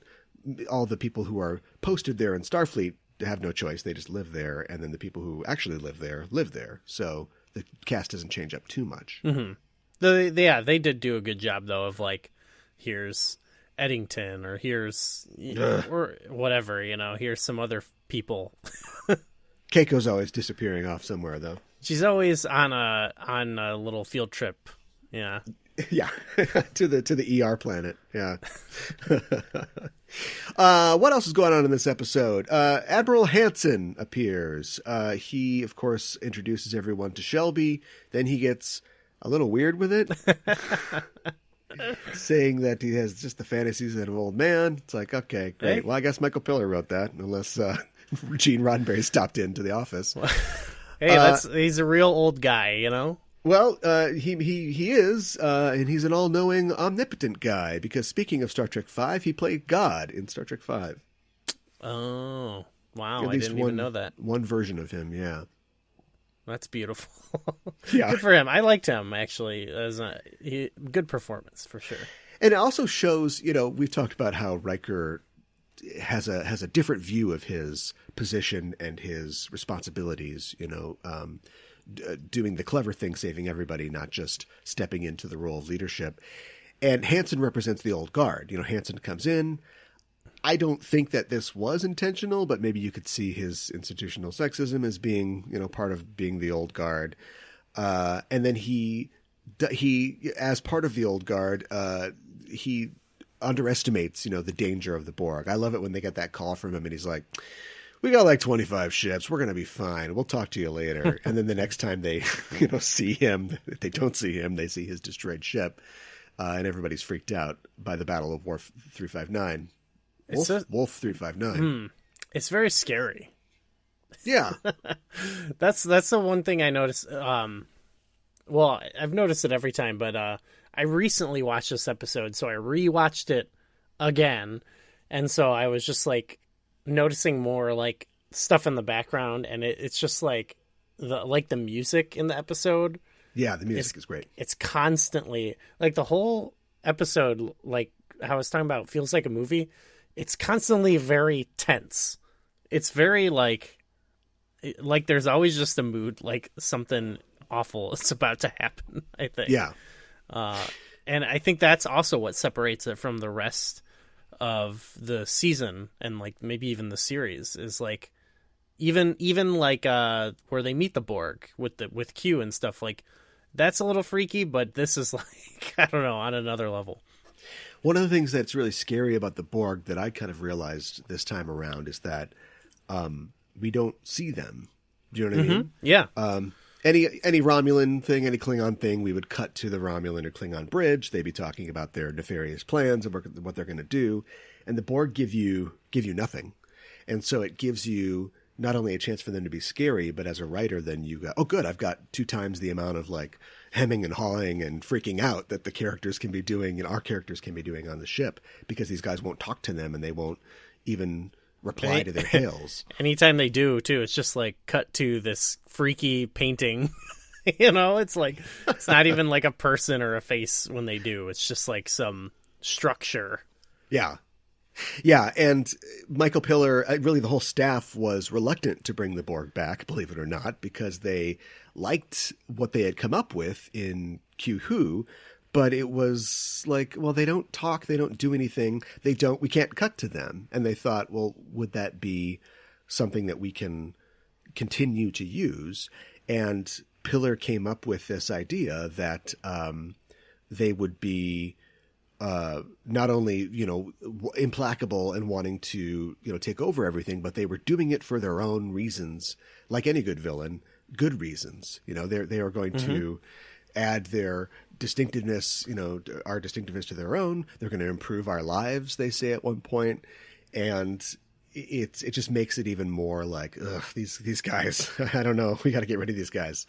Speaker 1: all the people who are posted there in Starfleet have no choice. They just live there. And then the people who actually live there. So the cast doesn't change up too much.
Speaker 2: Mm-hmm. They did do a good job, though, of like, here's Eddington or here's, or whatever, here's some other people.
Speaker 1: Keiko's always disappearing off somewhere, though.
Speaker 2: She's always on a little field trip. Yeah.
Speaker 1: Yeah, to the ER planet. Yeah. What else is going on in this episode? Admiral Hansen appears. He, of course, introduces everyone to Shelby. Then he gets a little weird with it, saying that he has just the fantasies of an old man. It's like, okay, great. Hey. Well, I guess Michael Piller wrote that, unless Gene Roddenberry stopped into the office.
Speaker 2: Hey, he's a real old guy,
Speaker 1: Well, he is, and he's an all-knowing, omnipotent guy, because speaking of Star Trek V, he played God in Star Trek V.
Speaker 2: Oh, wow, I didn't even know that.
Speaker 1: One version of him, yeah.
Speaker 2: That's beautiful.
Speaker 1: Yeah.
Speaker 2: Good for him. I liked him, actually. Good performance, for sure.
Speaker 1: And it also shows, we've talked about how Riker has a different view of his position and his responsibilities, doing the clever thing, saving everybody, not just stepping into the role of leadership. And Hansen represents the old guard. Hansen comes in. I don't think that this was intentional, but maybe you could see his institutional sexism as being, part of being the old guard. And then he, as part of the old guard, he underestimates, the danger of the Borg. I love it when they get that call from him and he's like, we got like 25 ships. We're going to be fine. We'll talk to you later. And then the next time they, see him, if they don't see him, they see his destroyed ship. And everybody's freaked out by the Battle of Wolf 359. Wolf 359.
Speaker 2: It's very scary.
Speaker 1: Yeah.
Speaker 2: That's the one thing I noticed. Well, I've noticed it every time, but I recently watched this episode, so I rewatched it again. And so I was just like, noticing more like stuff in the background, and it's just like the music in the episode.
Speaker 1: Yeah, the music is great.
Speaker 2: It's constantly like the whole episode, like how I was talking about, feels like a movie. It's constantly very tense. It's very like there's always just a mood, like something awful is about to happen, I think.
Speaker 1: Yeah.
Speaker 2: And I think that's also what separates it from the rest of the season and like maybe even the series is like even like where they meet the Borg with Q and stuff, like that's a little freaky, but this is like, I don't know, on another level.
Speaker 1: One of the things that's really scary about the Borg that I kind of realized this time around is that we don't see them. Do you know what I mean?
Speaker 2: Yeah.
Speaker 1: Any Romulan thing, any Klingon thing, we would cut to the Romulan or Klingon bridge. They'd be talking about their nefarious plans and what they're going to do, and the Borg give you nothing, and so it gives you not only a chance for them to be scary, but as a writer, then you go, oh, good, I've got 2 times the amount of like hemming and hawing and freaking out that the characters can be doing and our characters can be doing on the ship, because these guys won't talk to them and they won't even reply to their hails.
Speaker 2: Anytime they do, too, it's just like cut to this freaky painting. You know, it's like, it's not even like a person or a face when they do. It's just like some structure.
Speaker 1: Yeah. Yeah, and Michael Piller, really the whole staff was reluctant to bring the Borg back, believe it or not, because they liked what they had come up with in Q-Who, but it was like, well, they don't talk, they don't do anything, we can't cut to them. And they thought, well, would that be something that we can continue to use? And Piller came up with this idea that they would be not only, implacable and wanting to, take over everything, but they were doing it for their own reasons, like any good villain, good reasons. They are going to add their distinctiveness, our distinctiveness to their own. They're going to improve our lives, they say at one point. And it just makes it even more like, ugh, these guys, I don't know. We got to get rid of these guys.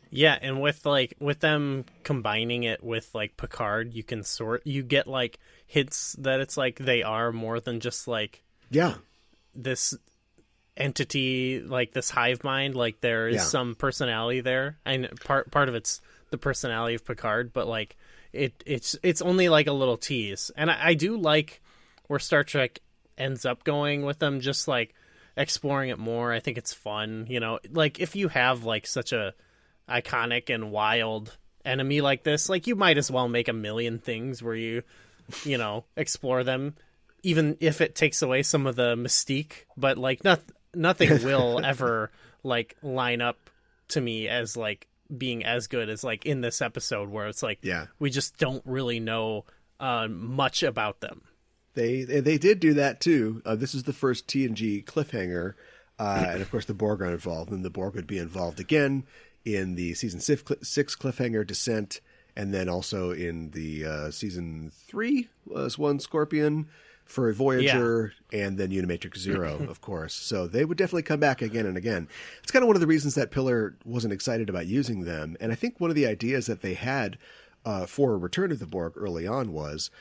Speaker 2: Yeah, and with them combining it with like Picard, you get like hints that it's like they are more than just like this entity, like this hive mind. Like there is some personality there, and part of it's the personality of Picard, but like it's only like a little tease. And I do like where Star Trek ends up going with them, just like exploring it more. I think it's fun, like if you have like such a iconic and wild enemy like this, like you might as well make a million things where you explore them, even if it takes away some of the mystique. But like nothing will ever like line up to me as like being as good as like in this episode, where it's like we just don't really know much about them.
Speaker 1: They did do that too. This is the first TNG cliffhanger, and of course the Borg are involved, and the Borg would be involved again in the season 6 cliffhanger Descent, and then also in the season 3 was one Scorpion for Voyager, and then Unimatrix Zero, of course. So they would definitely come back again and again. It's kind of one of the reasons that Piller wasn't excited about using them. And I think one of the ideas that they had for Return of the Borg early on was,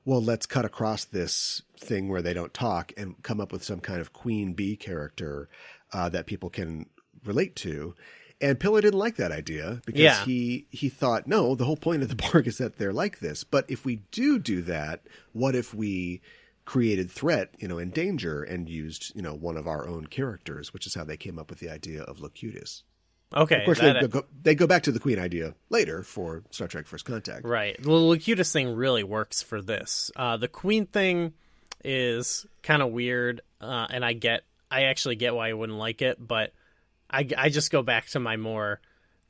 Speaker 1: well, let's cut across this thing where they don't talk and come up with some kind of Queen Bee character that people can relate to. And Piller didn't like that idea because he thought, no, the whole point of the Borg is that they're like this. But if we do that, what if we created threat, and danger, and used, one of our own characters, which is how they came up with the idea of Locutus.
Speaker 2: Okay.
Speaker 1: Of course, they go back to the Queen idea later for Star Trek First Contact.
Speaker 2: Right. Well, the Locutus thing really works for this. The Queen thing is kind of weird, and I actually get why I wouldn't like it, but I just go back to my more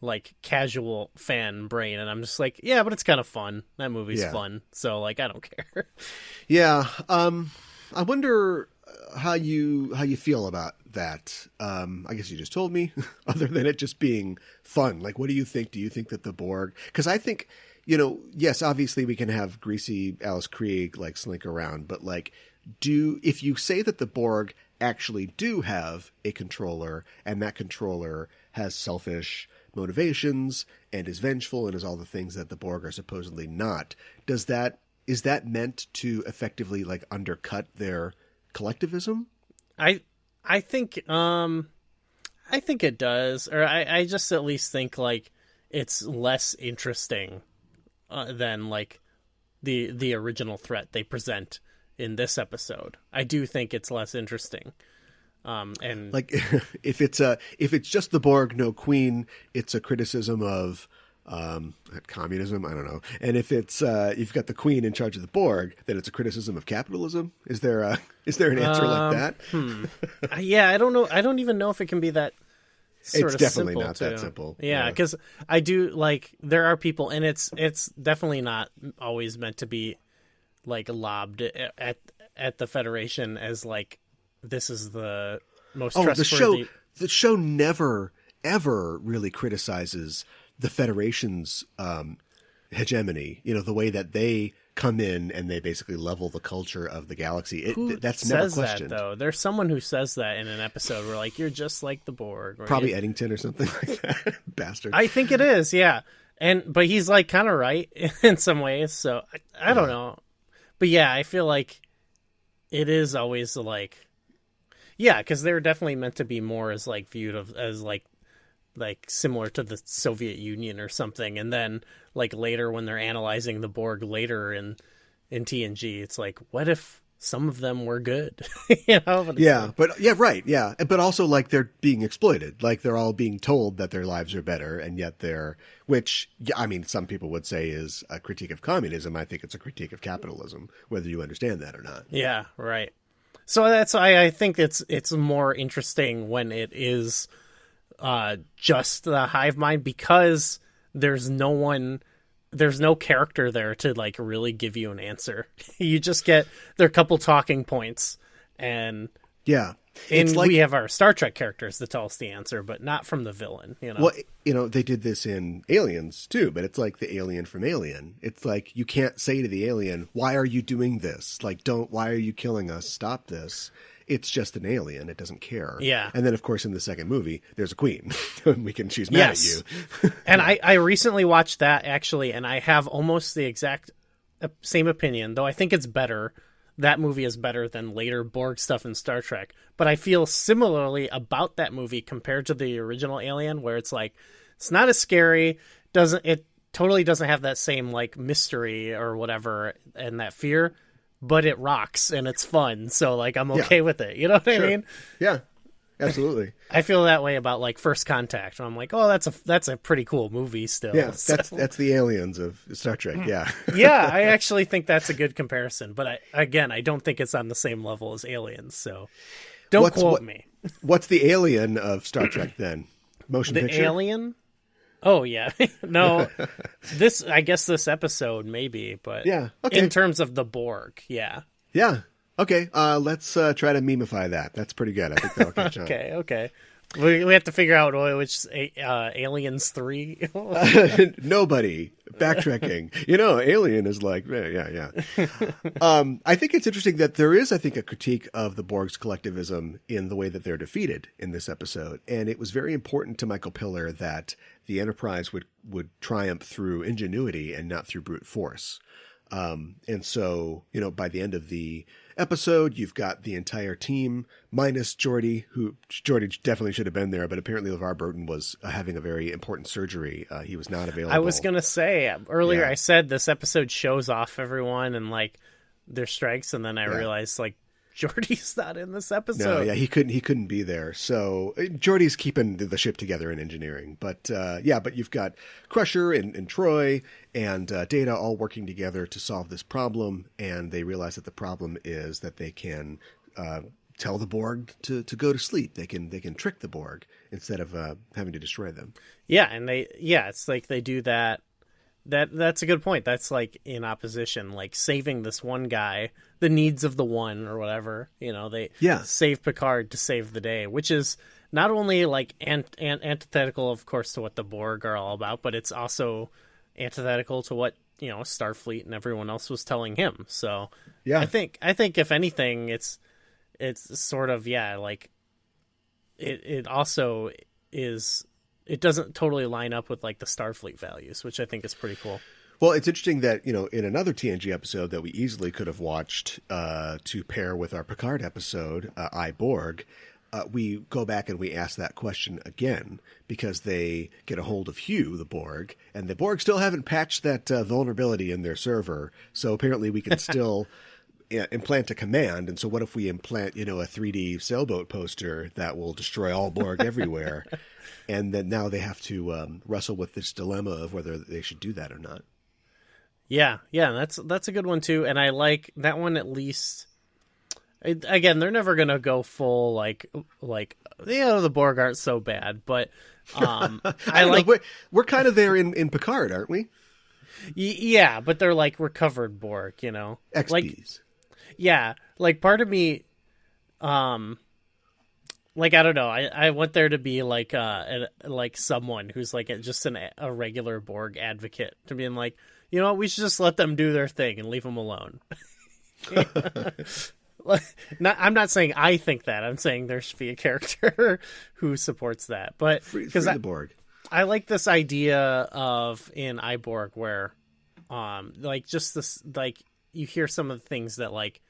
Speaker 2: like casual fan brain, and I'm just like, yeah, but it's kind of fun. That movie's fun, so like I don't care.
Speaker 1: Yeah, I wonder how you feel about that. I guess you just told me, other than it just being fun. Like, what do you think? Do you think that the Borg? Because I think, yes, obviously we can have greasy Alice Krieg like slink around, but like, if you say that the Borg actually do have a controller, and that controller has selfish motivations and is vengeful and is all the things that the Borg are supposedly not, is that meant to effectively like undercut their collectivism?
Speaker 2: I think it does, or I just at least think like it's less interesting than like the original threat they present in this episode. I do think it's less interesting. And
Speaker 1: like if it's just the Borg, no Queen, it's a criticism of communism. I don't know. And if it's you've got the Queen in charge of the Borg, then it's a criticism of capitalism. Is there an answer like that?
Speaker 2: Yeah, I don't know. I don't even know if it can be that. It's
Speaker 1: definitely not that simple.
Speaker 2: Yeah, because I do like there are people, and it's definitely not always meant to be like lobbed at the Federation as like this is the most trustworthy.
Speaker 1: The show never ever really criticizes the Federation's hegemony, the way that they come in and they basically level the culture of the galaxy. That's never questioned.
Speaker 2: That, though? There's someone who says that in an episode where, like, you're just like the Borg.
Speaker 1: Probably Eddington or something like that. Bastard.
Speaker 2: I think it is, yeah. But he's, like, kind of right in some ways, so I don't know. But, yeah, I feel like it is always, like... Yeah, because they're definitely meant to be more as, like, viewed as, like similar to the Soviet Union or something, and then like later when they're analyzing the Borg later in TNG, it's like, what if some of them were good? But
Speaker 1: also like they're being exploited, like they're all being told that their lives are better, and yet which I mean, some people would say is a critique of communism. I think it's a critique of capitalism, whether you understand that or not.
Speaker 2: Yeah, right. So I think it's more interesting when it is just the hive mind, because there's no character there to like really give you an answer. You just get there are a couple talking points, and we have our Star Trek characters that tell us the answer, but not from the villain.
Speaker 1: Well, they did this in Aliens too, but it's like the alien from Alien. It's like you can't say to the alien, "Why are you doing this? Like, why are you killing us? Stop this." It's just an alien. It doesn't care.
Speaker 2: Yeah.
Speaker 1: And then, of course, in the second movie, there's a queen. She's mad at you.
Speaker 2: And I recently watched that, actually, and I have almost the exact same opinion, though I think it's better. That movie is better than later Borg stuff in Star Trek. But I feel similarly about that movie compared to the original Alien, where it's like, it's not as scary. It totally doesn't have that same, like, mystery or whatever and that fear. But it rocks and it's fun, so like I'm okay with it. You know what I mean?
Speaker 1: Yeah, absolutely.
Speaker 2: I feel that way about like First Contact. I'm like, oh, that's a pretty cool movie still.
Speaker 1: Yeah, that's the aliens of Star Trek. Yeah,
Speaker 2: yeah. I actually think that's a good comparison, but I don't think it's on the same level as Aliens. So don't quote me.
Speaker 1: What's the alien of Star Trek then? Motion picture?
Speaker 2: The alien? Oh, yeah. No, I guess this episode maybe, but in terms of the Borg, yeah.
Speaker 1: Yeah. Okay. Let's try to memify that. That's pretty good. I think that'll catch on.
Speaker 2: Okay. We have to figure out which Aliens 3.
Speaker 1: Nobody. Backtracking. Alien is like, yeah. I think it's interesting that there is, I think, a critique of the Borg's collectivism in the way that they're defeated in this episode. And it was very important to Michael Piller that the Enterprise would triumph through ingenuity and not through brute force. And so, by the end of the episode, you've got the entire team minus Geordi, who Geordi definitely should have been there, but apparently LeVar Burton was having a very important surgery. He was not available.
Speaker 2: I was going to say earlier, I said this episode shows off everyone and like their strengths. And then I realized like Geordi's not in this episode.
Speaker 1: No, he couldn't be there. So Geordi's keeping the ship together in engineering. But but you've got Crusher and Troy and Data all working together to solve this problem. And they realize that the problem is that they can tell the Borg to go to sleep. They can trick the Borg instead of having to destroy them. Yeah, and
Speaker 2: it's like they do that. That's a good point. That's like in opposition, like saving this one guy, the needs of the one or whatever. They save Picard to save the day, which is not only like antithetical, of course, to what the Borg are all about, but it's also antithetical to what Starfleet and everyone else was telling him. So I think if anything, it's sort of like it also is. It doesn't totally line up with like the Starfleet values, which I think is pretty cool.
Speaker 1: Well, it's interesting that, in another TNG episode that we easily could have watched to pair with our Picard episode, I, Borg, we go back and we ask that question again because they get a hold of Hugh, the Borg, and the Borg still haven't patched that vulnerability in their server. So apparently we can still implant a command. And so what if we implant, a 3D sailboat poster that will destroy all Borg everywhere? And then now they have to wrestle with this dilemma of whether they should do that or not.
Speaker 2: Yeah, that's a good one too, and I like that one at least. Again, they're never gonna go full like the Borg aren't so bad, but I like
Speaker 1: we're kind of there in Picard, aren't we?
Speaker 2: Yeah, but they're like recovered Borg,
Speaker 1: XPs.
Speaker 2: Like, yeah, like part of me, Like, I don't know. I want there to be like like someone who's like just a regular Borg advocate to being like, you know what, we should just let them do their thing and leave them alone. I'm not saying I think that. I'm saying there should be a character who supports that. But
Speaker 1: free the Borg.
Speaker 2: I like this idea of in iBorg where, like just this, like you hear some of the things that like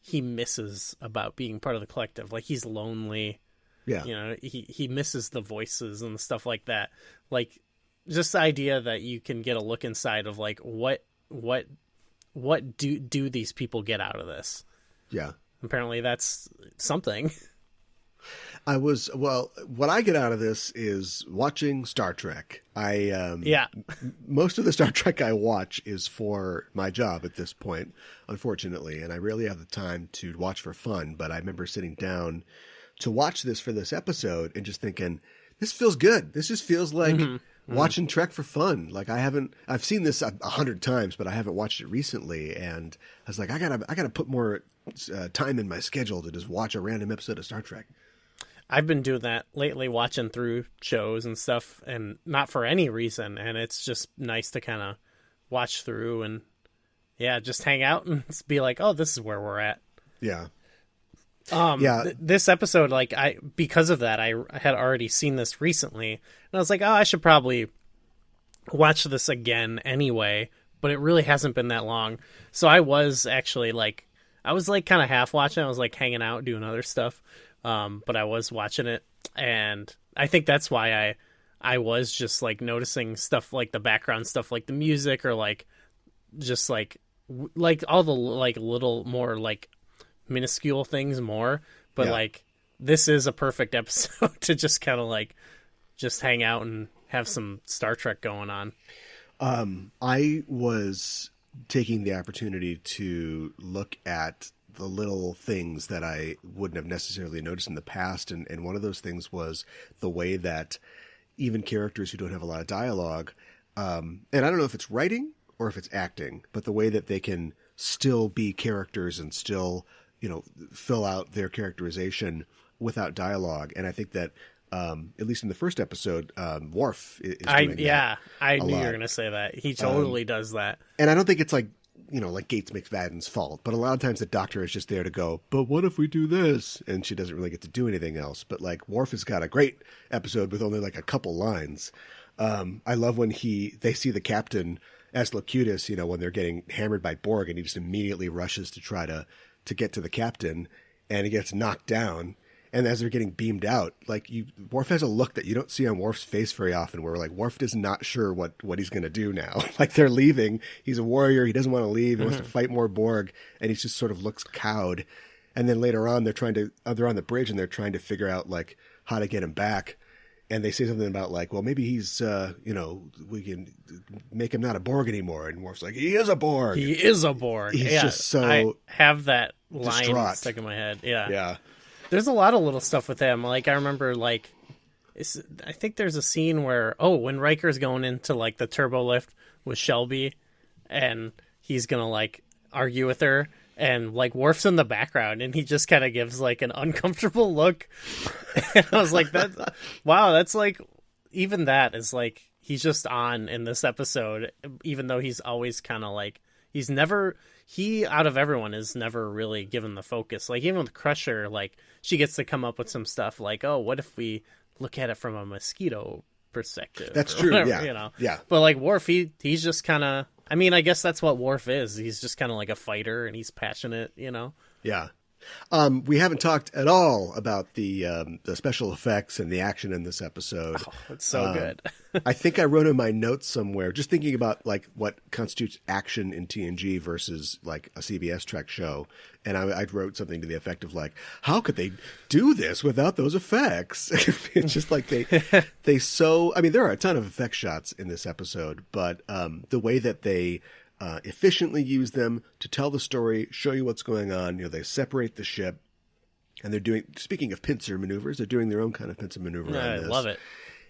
Speaker 2: he misses about being part of the collective. Like he's lonely.
Speaker 1: Yeah.
Speaker 2: You know, he misses the voices and stuff like that. Like just the idea that you can get a look inside of like what do these people get out of this?
Speaker 1: Yeah.
Speaker 2: Apparently that's something.
Speaker 1: What I get out of this is watching Star Trek. Most of the Star Trek I watch is for my job at this point, unfortunately, and I rarely have the time to watch for fun, but I remember sitting down to watch this for this episode and just thinking, this feels good. This just feels like watching Trek for fun. Like I've seen this 100 times, but I haven't watched it recently. And I was like, I gotta put more time in my schedule to just watch a random episode of Star Trek.
Speaker 2: I've been doing that lately, watching through shows and stuff, and not for any reason. And it's just nice to kind of watch through and just hang out and be like, oh, this is where we're at.
Speaker 1: Yeah.
Speaker 2: This episode, like because of that, I had already seen this recently, and I was like, oh, I should probably watch this again anyway, but it really hasn't been that long. So I was actually kind of half watching. I was like hanging out, doing other stuff. But I was watching it, and I think that's why I was just like noticing stuff like the background stuff, like the music, or like just like all the like little more like minuscule things more, but like this is a perfect episode to just kind of like just hang out and have some Star Trek going on.
Speaker 1: I was taking the opportunity to look at the little things that I wouldn't have necessarily noticed in the past, and one of those things was the way that even characters who don't have a lot of dialogue, and I don't know if it's writing or if it's acting, but the way that they can still be characters and still, fill out their characterization without dialogue. And I think that, at least in the first episode, Worf is doing that.
Speaker 2: I knew you were going to say that. He totally does that.
Speaker 1: And I don't think it's like Gates McFadden's fault, but a lot of times the Doctor is just there to go, but what if we do this? And she doesn't really get to do anything else. But like Worf has got a great episode with only like a couple lines. I love when they see the captain as Locutus, when they're getting hammered by Borg, and he just immediately rushes to try to get to the captain, and he gets knocked down. And as they're getting beamed out, like Worf has a look that you don't see on Worf's face very often, where like Worf is not sure what he's going to do now. Like they're leaving. He's a warrior. He doesn't want to leave. He wants to fight more Borg, and he just sort of looks cowed. And then later on, they're on the bridge and they're trying to figure out like how to get him back. And they say something about like, well, maybe he's, we can make him not a Borg anymore. And Worf's like, he is a Borg.
Speaker 2: He is a Borg.
Speaker 1: He's just so
Speaker 2: I have that line
Speaker 1: distraught.
Speaker 2: stuck in my head. Yeah.
Speaker 1: Yeah.
Speaker 2: There's a lot of little stuff with him. Like, I remember, like, I think there's a scene where, when Riker's going into, like, the turbo lift with Shelby, and he's going to, like, argue with her, and, like, Worf's in the background, and he just kind of gives, like, an uncomfortable look. And I was like, wow, that's, like, even that is, like, he's just on in this episode, even though he's always kind of, like, he out of everyone is never really given the focus. Like even with Crusher, like she gets to come up with some stuff like, oh, what if we look at it from a mosquito perspective?
Speaker 1: That's true.
Speaker 2: Whatever,
Speaker 1: yeah. Yeah.
Speaker 2: But like Worf, he's just kind of, I mean, I guess that's what Worf is. He's just kind of like a fighter, and he's passionate,
Speaker 1: Yeah. We haven't talked at all about the special effects and the action in this episode.
Speaker 2: Oh, it's so good.
Speaker 1: I think I wrote in my notes somewhere, just thinking about like what constitutes action in TNG versus like a CBS Trek show. And I wrote something to the effect of like, how could they do this without those effects? It's just like there are a ton of effect shots in this episode, but the way that they efficiently use them to tell the story, show you what's going on. They separate the ship, and they're doing, speaking of pincer maneuvers, they're doing their own kind of pincer maneuver on this. I
Speaker 2: love it.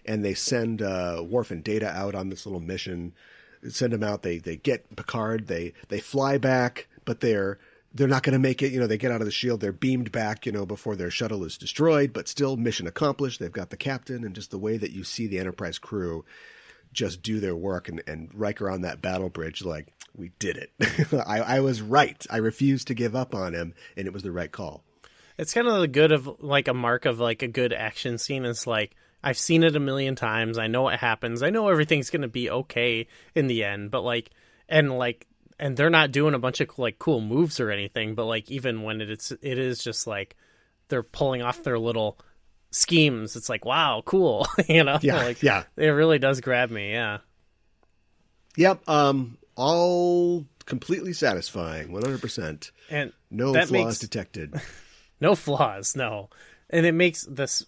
Speaker 1: And they send Worf and Data out on this little mission, send them out. They get Picard. They fly back, but they're they're not going to make it. They get out of the shield. They're beamed back, before their shuttle is destroyed, but still mission accomplished. They've got the captain, and just the way that you see the Enterprise crew just do their work, and Riker on that battle bridge, like, we did it. I was right. I refused to give up on him, and it was the right call.
Speaker 2: It's kind of the good of like a mark of like a good action scene. It's like, I've seen it a million times. I know what happens. I know everything's going to be okay in the end, but and they're not doing a bunch of like cool moves or anything, but like even when it is just like they're pulling off their little schemes, it's like, wow, cool. Yeah. It really does grab me. Yeah.
Speaker 1: Yep. All completely satisfying, 100%.
Speaker 2: And
Speaker 1: no flaws detected.
Speaker 2: No flaws. No. And it makes this,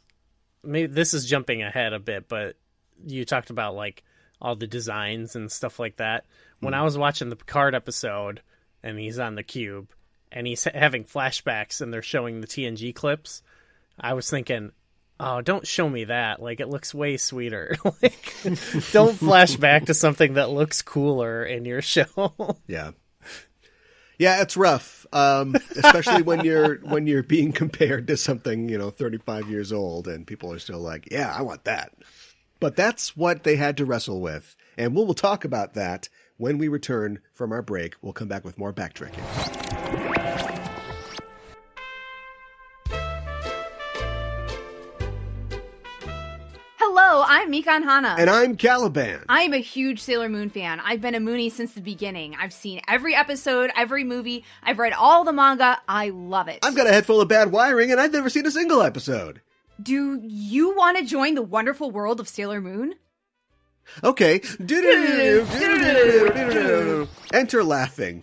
Speaker 2: maybe this is jumping ahead a bit, but you talked about like all the designs and stuff like that. When I was watching the Picard episode and he's on the cube and he's having flashbacks and they're showing the TNG clips, I was thinking, oh, don't show me that. Like, it looks way sweeter. Like, don't flash back to something that looks cooler in your show.
Speaker 1: Yeah. Yeah, it's rough. Especially when you're being compared to something, 35 years old and people are still like, yeah, I want that. But that's what they had to wrestle with. And we'll talk about that when we return from our break. We'll come back with more backtracking.
Speaker 8: Hello, I'm Mikan Hana.
Speaker 1: And I'm Caliban.
Speaker 8: I'm a huge Sailor Moon fan. I've been a Moonie since the beginning. I've seen every episode, every movie. I've read all the manga. I love it.
Speaker 1: I've got a head full of bad wiring, and I've never seen a single episode.
Speaker 8: Do you want to join the wonderful world of Sailor Moon?
Speaker 1: Okay. Enter laughing.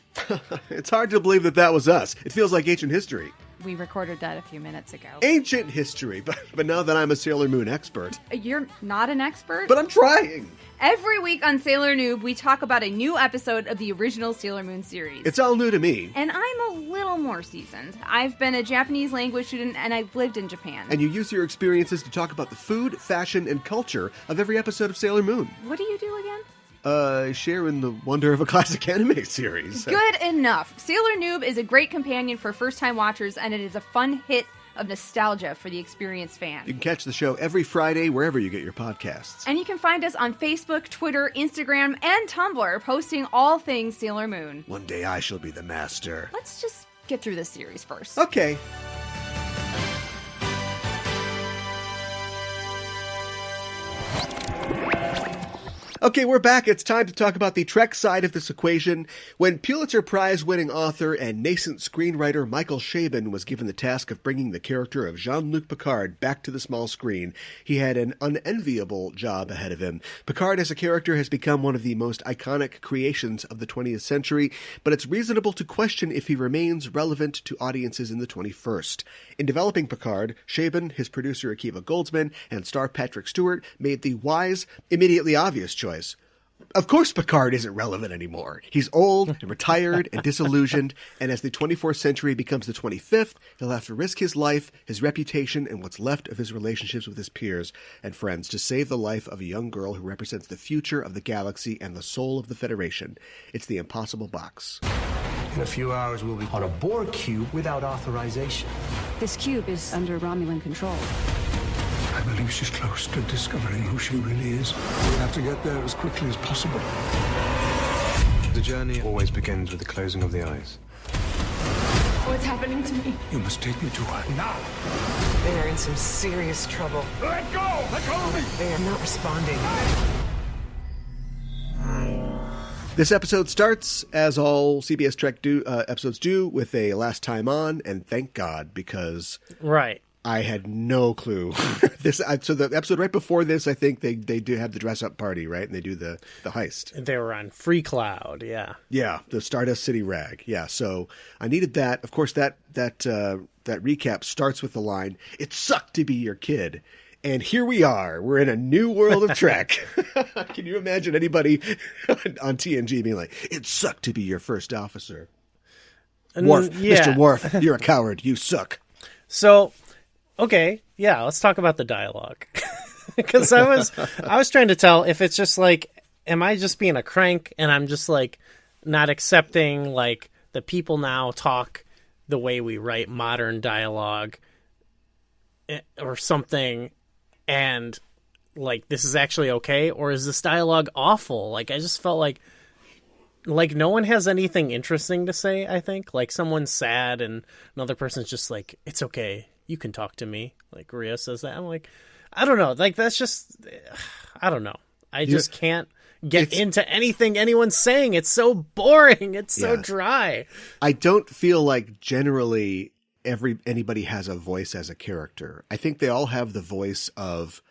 Speaker 1: It's hard to believe that was us. It feels like ancient history.
Speaker 8: We recorded that a few minutes ago.
Speaker 1: Ancient history, but now that I'm a Sailor Moon expert.
Speaker 8: You're not an expert?
Speaker 1: But I'm trying.
Speaker 8: Every week on Sailor Noob, we talk about a new episode of the original Sailor Moon series.
Speaker 1: It's all new to me.
Speaker 8: And I'm a little more seasoned. I've been a Japanese language student, and I've lived in Japan.
Speaker 1: And you use your experiences to talk about the food, fashion, and culture of every episode of Sailor Moon.
Speaker 8: What do you do again?
Speaker 1: Share in the wonder of a classic anime series.
Speaker 8: Good enough. Sailor Noob is a great companion for first-time watchers, and it is a fun hit of nostalgia for the experienced fan.
Speaker 1: You can catch the show every Friday wherever you get your podcasts.
Speaker 8: And you can find us on Facebook, Twitter, Instagram, and Tumblr, posting all things Sailor Moon.
Speaker 1: One day I shall be the master.
Speaker 8: Let's just get through this series first.
Speaker 1: Okay. Okay, we're back. It's time to talk about the Trek side of this equation. When Pulitzer Prize-winning author and nascent screenwriter Michael Chabon was given the task of bringing the character of Jean-Luc Picard back to the small screen, he had an unenviable job ahead of him. Picard as a character has become one of the most iconic creations of the 20th century, but it's reasonable to question if he remains relevant to audiences in the 21st. In developing Picard, Chabon, his producer Akiva Goldsman, and star Patrick Stewart made the wise, immediately obvious choice. Of course Picard isn't relevant anymore. He's old and retired and disillusioned, and as the 24th century becomes the 25th, he'll have to risk his life, his reputation, and what's left of his relationships with his peers and friends to save the life of a young girl who represents the future of the galaxy and the soul of the Federation. It's the impossible box.
Speaker 11: In a few hours, we'll be on a Borg cube without authorization.
Speaker 12: This cube is under Romulan control.
Speaker 11: I believe she's close to discovering who she really is. We have to get there as quickly as possible. The journey always begins with the closing of the eyes.
Speaker 12: What's happening to me?
Speaker 11: You must take me to her now.
Speaker 13: They are in some serious trouble.
Speaker 11: Let go! Let go of me!
Speaker 13: They are not responding.
Speaker 1: This episode starts, as all CBS Trek episodes do, with a last time on, and thank God, because...
Speaker 2: Right.
Speaker 1: I had no clue. So the episode right before this, I think they do have the dress up party, right? And they do the heist.
Speaker 2: And they were on Free Cloud, yeah.
Speaker 1: Yeah, the Stardust City rag. Yeah, so I needed that. Of course, that recap starts with the line, "It sucked to be your kid." And here we are. We're in a new world of Trek. Can you imagine anybody on TNG being like, "It sucked to be your first officer"? Worf,
Speaker 2: yeah.
Speaker 1: Mr. Worf, you're a coward. You suck.
Speaker 2: So... Okay, yeah, let's talk about the dialogue. Because I was trying to tell if it's just like, am I just being a crank and I'm just like not accepting like the people now talk the way we write modern dialogue or something, and like this is actually okay, or is this dialogue awful? Like I just felt like no one has anything interesting to say. I think like someone's sad and another person's just like, it's okay, you can talk to me. Like Rhea says that. I'm like, I don't know. Like that's just, I don't know. I just can't get into anything anyone's saying. It's so boring. It's so dry.
Speaker 1: I don't feel like generally anybody has a voice as a character. I think they all have the voice of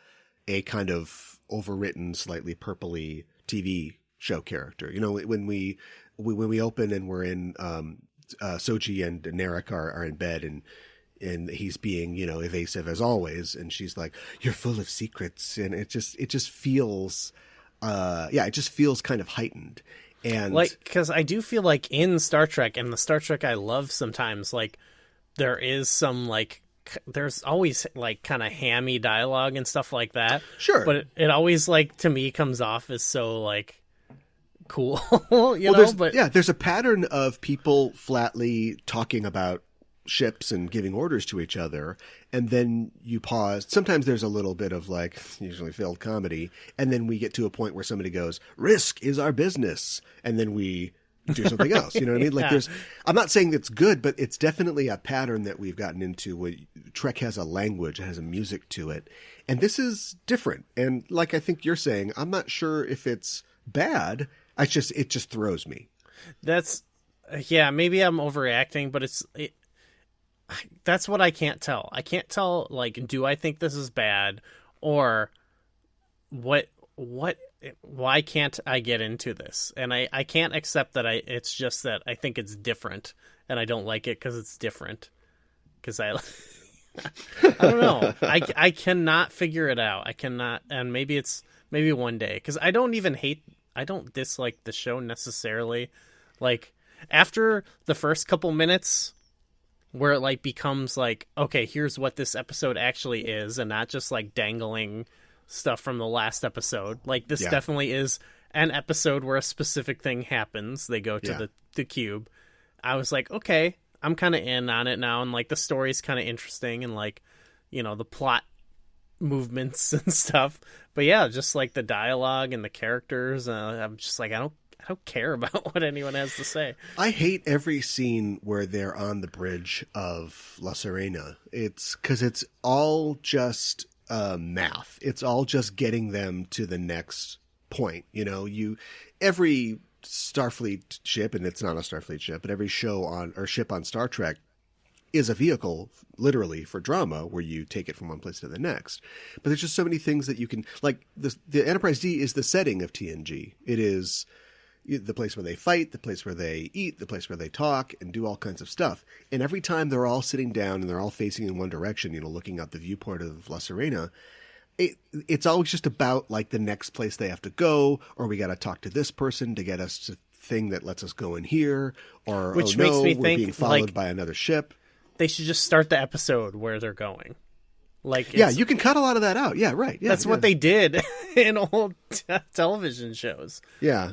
Speaker 1: a kind of overwritten, slightly purpley TV show character. You know, when we open and we're in Soji and Narek are in bed and he's being, you know, evasive as always, and she's like, "You're full of secrets," and it just feels it just feels kind of heightened. And
Speaker 2: like, because I do feel like in Star Trek, and the Star Trek I love sometimes, like there is some like there's always like kind of hammy dialogue and stuff like that.
Speaker 1: Sure,
Speaker 2: but it always like to me comes off as so like cool, you know. But
Speaker 1: there's a pattern of people flatly talking about ships and giving orders to each other, and then you pause. Sometimes there's a little bit of like usually failed comedy, and then we get to a point where somebody goes, "Risk is our business," and then we do something else. You know what I mean? Like I'm not saying it's good, but it's definitely a pattern that we've gotten into where Trek has a language, it has a music to it, and this is different. And like I think you're saying, I'm not sure if it's bad. It just throws me.
Speaker 2: That's maybe I'm overreacting, but that's what I can't tell. I can't tell, like, do I think this is bad, or why can't I get into this? And I can't accept that it's just that I think it's different, and I don't like it because it's different. Because I don't know. I cannot figure it out. I cannot, and maybe one day, because I don't dislike the show necessarily. Like, after the first couple minutes where it like becomes like, okay, here's what this episode actually is, and not just like dangling stuff from the last episode. Like this definitely is an episode where a specific thing happens. They go to the cube. I was like, okay, I'm kind of in on it now, and like the story's kind of interesting, and like, you know, the plot movements and stuff. But yeah, just like the dialogue and the characters, I'm just like, I don't care about what anyone has to say.
Speaker 1: I hate every scene where they're on the bridge of La Serena. It's because it's all just math. It's all just getting them to the next point. You know, every Starfleet ship, and it's not a Starfleet ship, but every ship on Star Trek is a vehicle, literally, for drama, where you take it from one place to the next. But there's just so many things that you can, like, the Enterprise D is the setting of TNG. It is the place where they fight, the place where they eat, the place where they talk and do all kinds of stuff. And every time they're all sitting down and they're all facing in one direction, you know, looking out the viewport of La Serena, it's always just about like the next place they have to go, or we got to talk to this person to get us to thing that lets us go in here, or
Speaker 2: which makes me
Speaker 1: we're
Speaker 2: think
Speaker 1: being followed
Speaker 2: like,
Speaker 1: by another ship.
Speaker 2: They should just start the episode where they're going. Like,
Speaker 1: you can cut a lot of that out. Yeah, right. Yeah,
Speaker 2: that's what they did in old television shows.
Speaker 1: Yeah.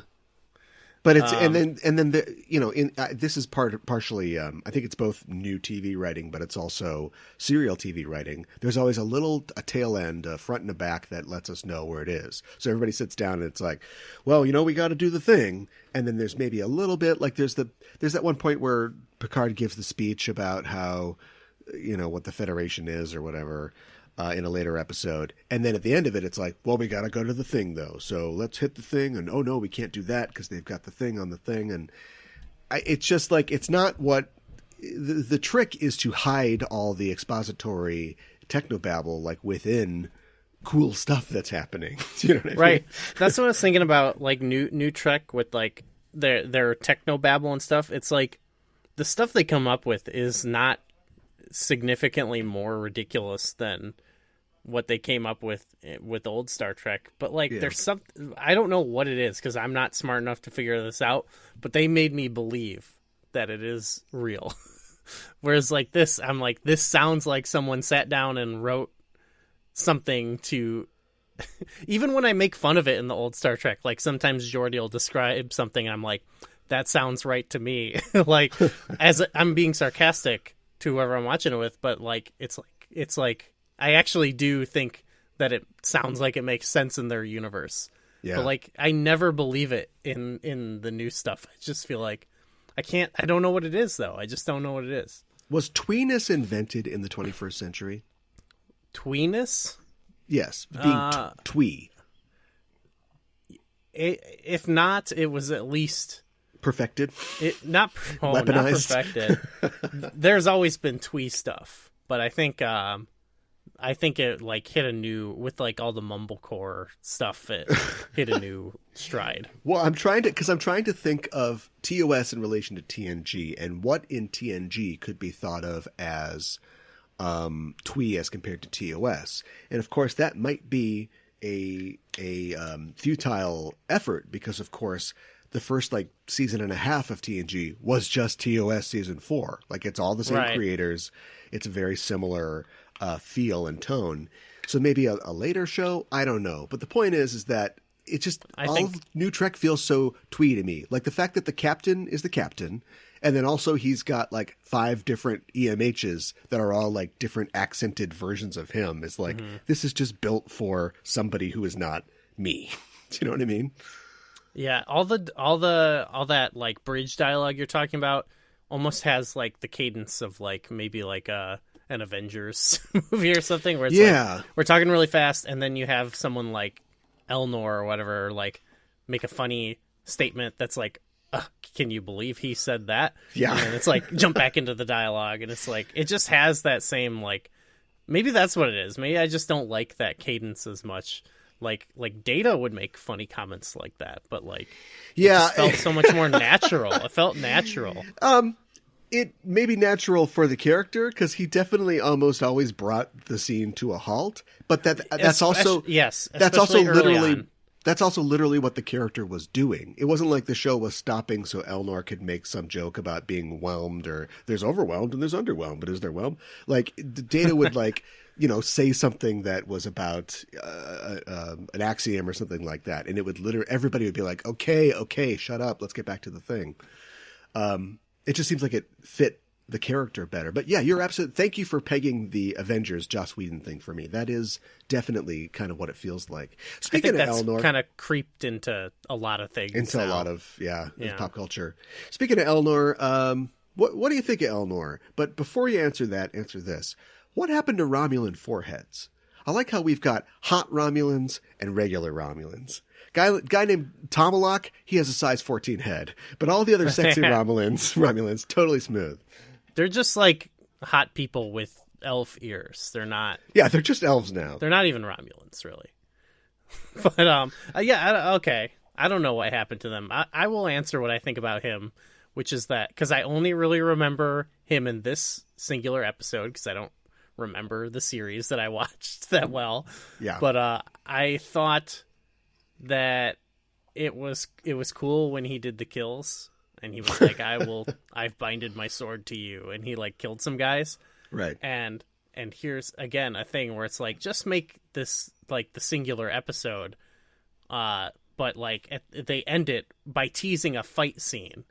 Speaker 1: But it's and then you know, this is partially I think it's both new TV writing, but it's also serial TV writing. There's always a tail end, a front and a back that lets us know where it is. So everybody sits down and it's like, well, you know, we got to do the thing. And then there's maybe a little bit like there's that one point where Picard gives the speech about how, you know, what the Federation is or whatever. In a later episode. And then at the end of it, it's like, well, we got to go to the thing, though. So let's hit the thing. And, oh, no, we can't do that because they've got the thing on the thing. And it's just like, it's not what... The trick is to hide all the expository technobabble, like, within cool stuff that's happening. You know what I mean?
Speaker 2: Right. That's what I was thinking about, like, new Trek with, like, their technobabble and stuff. It's like, the stuff they come up with is not significantly more ridiculous than what they came up with old Star Trek, but like there's something, I don't know what it is because I'm not smart enough to figure this out, but they made me believe that it is real. Whereas like this, I'm like, this sounds like someone sat down and wrote something to even when I make fun of it in the old Star Trek, like sometimes Geordi will describe something and I'm like, that sounds right to me. Like, I'm being sarcastic to whoever I'm watching it with, but like it's like I actually do think that it sounds like it makes sense in their universe.
Speaker 1: Yeah.
Speaker 2: But like I never believe it in the new stuff. I just feel like I don't know what it is though. I just don't know what it is.
Speaker 1: Was tweeness invented in the 21st century?
Speaker 2: Tweeness?
Speaker 1: Yes, being twee.
Speaker 2: If not, it was at least
Speaker 1: perfected.
Speaker 2: Not
Speaker 1: weaponized.
Speaker 2: Not perfected. There's always been twee stuff, but I think it like hit a new with like all the mumblecore stuff. It hit a new stride.
Speaker 1: Well, I'm trying to think of TOS in relation to TNG and what in TNG could be thought of as twee as compared to TOS, and of course that might be a futile effort because of course the first like season and a half of TNG was just TOS season 4. Like it's all the same creators. It's a very similar feel and tone. So maybe a later show, I don't know. But the point is that it just I think New Trek feels so twee to me. Like the fact that the captain is the captain, and then also he's got like 5 different EMHs that are all like different accented versions of him. Is like this is just built for somebody who is not me. Do you know what I mean?
Speaker 2: Yeah, all that like bridge dialogue you're talking about almost has like the cadence of like maybe like an Avengers movie or something where it's like we're talking really fast and then you have someone like Elnor or whatever like make a funny statement that's like can you believe he said that?
Speaker 1: Yeah.
Speaker 2: And it's like jump back into the dialogue and it's like it just has that same like maybe that's what it is. Maybe I just don't like that cadence as much. Like Data would make funny comments like that, but like it just felt so much more natural. It felt natural.
Speaker 1: It may be natural for the character because he definitely almost always brought the scene to a halt. But that's also literally what the character was doing. It wasn't like the show was stopping so Elnor could make some joke about being whelmed or there's overwhelmed and there's underwhelmed, but is there whelmed? Like Data would like say something that was about an axiom or something like that, and it would everybody would be like, okay, shut up, let's get back to the thing. It just seems like it fit the character better. But yeah, you're absolutely. Thank you for pegging the Avengers Joss Whedon thing for me. That is definitely kind of what it feels like. Speaking of Elnor,
Speaker 2: kind of creeped into a lot of things.
Speaker 1: A lot of pop culture. Speaking of Elnor, what do you think of Elnor? But before you answer that, answer this. What happened to Romulan foreheads? I like how we've got hot Romulans and regular Romulans. Guy named Tomalak, he has a size 14 head. But all the other sexy Romulans, totally smooth.
Speaker 2: They're just like hot people with elf ears. They're not...
Speaker 1: Yeah, they're just elves now.
Speaker 2: They're not even Romulans, really. But, okay. I don't know what happened to them. I will answer what I think about him, which is that... Because I only really remember him in this singular episode, because I don't remember the series that I watched that well.
Speaker 1: Yeah.
Speaker 2: But I thought that it was cool when he did the kills and he was like, I've binded my sword to you, and he like killed some guys.
Speaker 1: Right.
Speaker 2: And here's again a thing where it's like, just make this like the singular episode, but like they end it by teasing a fight scene.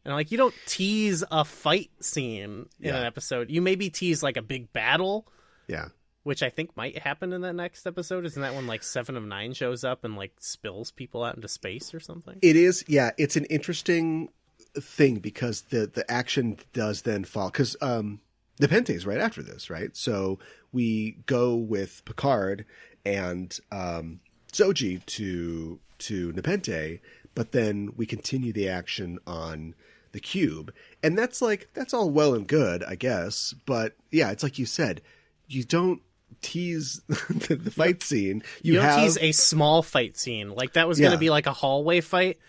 Speaker 2: And like, you don't tease a fight scene in an episode. You maybe tease like a big battle.
Speaker 1: Yeah.
Speaker 2: Which I think might happen in that next episode. Isn't that when like 7 of 9 shows up and like spills people out into space or something?
Speaker 1: It is. Yeah. It's an interesting thing because the action does then fall. Because Nepenthe is right after this, right? So we go with Picard and Zoji to Nepenthe, but then we continue the action on the cube. And that's all well and good, I guess. But yeah, it's like you said, you don't tease the fight scene.
Speaker 2: You don't tease a small fight scene. Like that was going to be like a hallway fight.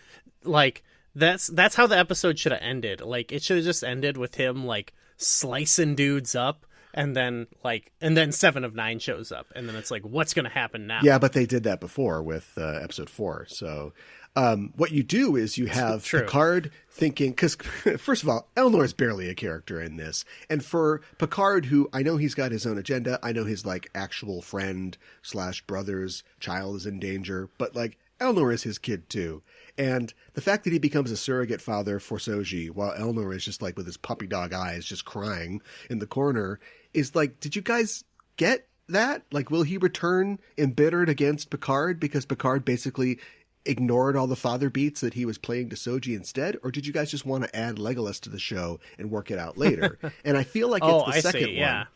Speaker 2: Like that's how the episode should have ended. Like it should have just ended with him like slicing dudes up. And then 7 of 9 shows up, and then it's like, what's going to happen now?
Speaker 1: Yeah, but they did that before with episode 4. So what you do is you have Picard thinking, because first of all, Elnor is barely a character in this, and for Picard, who I know he's got his own agenda, I know his like actual friend / brother's child is in danger, but like Elnor is his kid too. And the fact that he becomes a surrogate father for Soji while Elnor is just like with his puppy dog eyes just crying in the corner is like, did you guys get that? Like, will he return embittered against Picard because Picard basically ignored all the father beats that he was playing to Soji instead? Or did you guys just want to add Legolas to the show and work it out later? And I feel like it's the second one.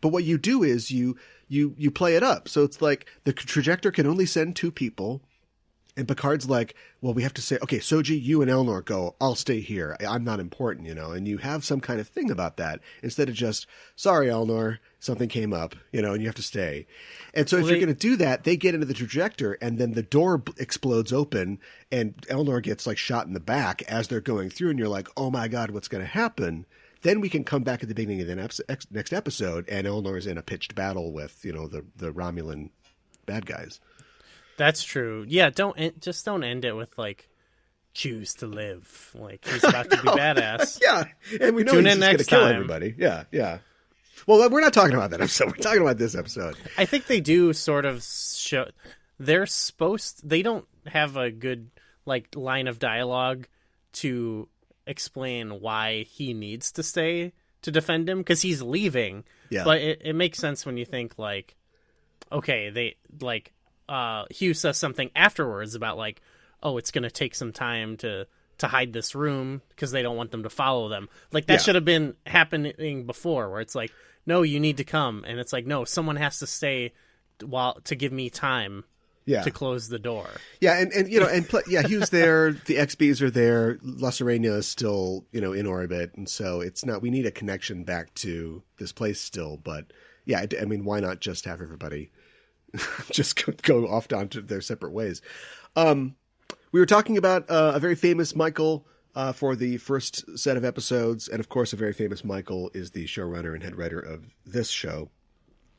Speaker 1: But what you do is you play it up. So it's like the trajector can only send 2 people. And Picard's like, well, we have to say, okay, Soji, you and Elnor go. I'll stay here. I'm not important, And you have some kind of thing about that instead of just, sorry, Elnor, something came up, and you have to stay. And so if you're going to do that, they get into the trajector and then the door explodes open and Elnor gets like shot in the back as they're going through. And you're like, oh my God, what's going to happen? Then we can come back at the beginning of the next episode and Elnor is in a pitched battle with, the Romulan bad guys.
Speaker 2: That's true. Yeah, don't end it with like choose to live. Like he's about to be badass.
Speaker 1: Yeah, and we know he's going to kill everybody. Yeah, yeah. Well, we're not talking about that episode. We're talking about this episode.
Speaker 2: I think they do sort of show. They don't have a good like line of dialogue to explain why he needs to stay to defend him because he's leaving.
Speaker 1: Yeah,
Speaker 2: but it makes sense when you think like, okay, they like. Hugh says something afterwards about like, oh, it's going to take some time to hide this room because they don't want them to follow them. Like that should have been happening before where it's like, no, you need to come. And it's like, no, someone has to stay to give me time to close the door.
Speaker 1: Yeah. And Hugh's there. The XBs are there. La Serena is still, in orbit. And so it's not, we need a connection back to this place still. But yeah, I mean, why not just have everybody just go off onto their separate ways. We were talking about a very famous Michael for the first set of episodes. And of course, a very famous Michael is the showrunner and head writer of this show,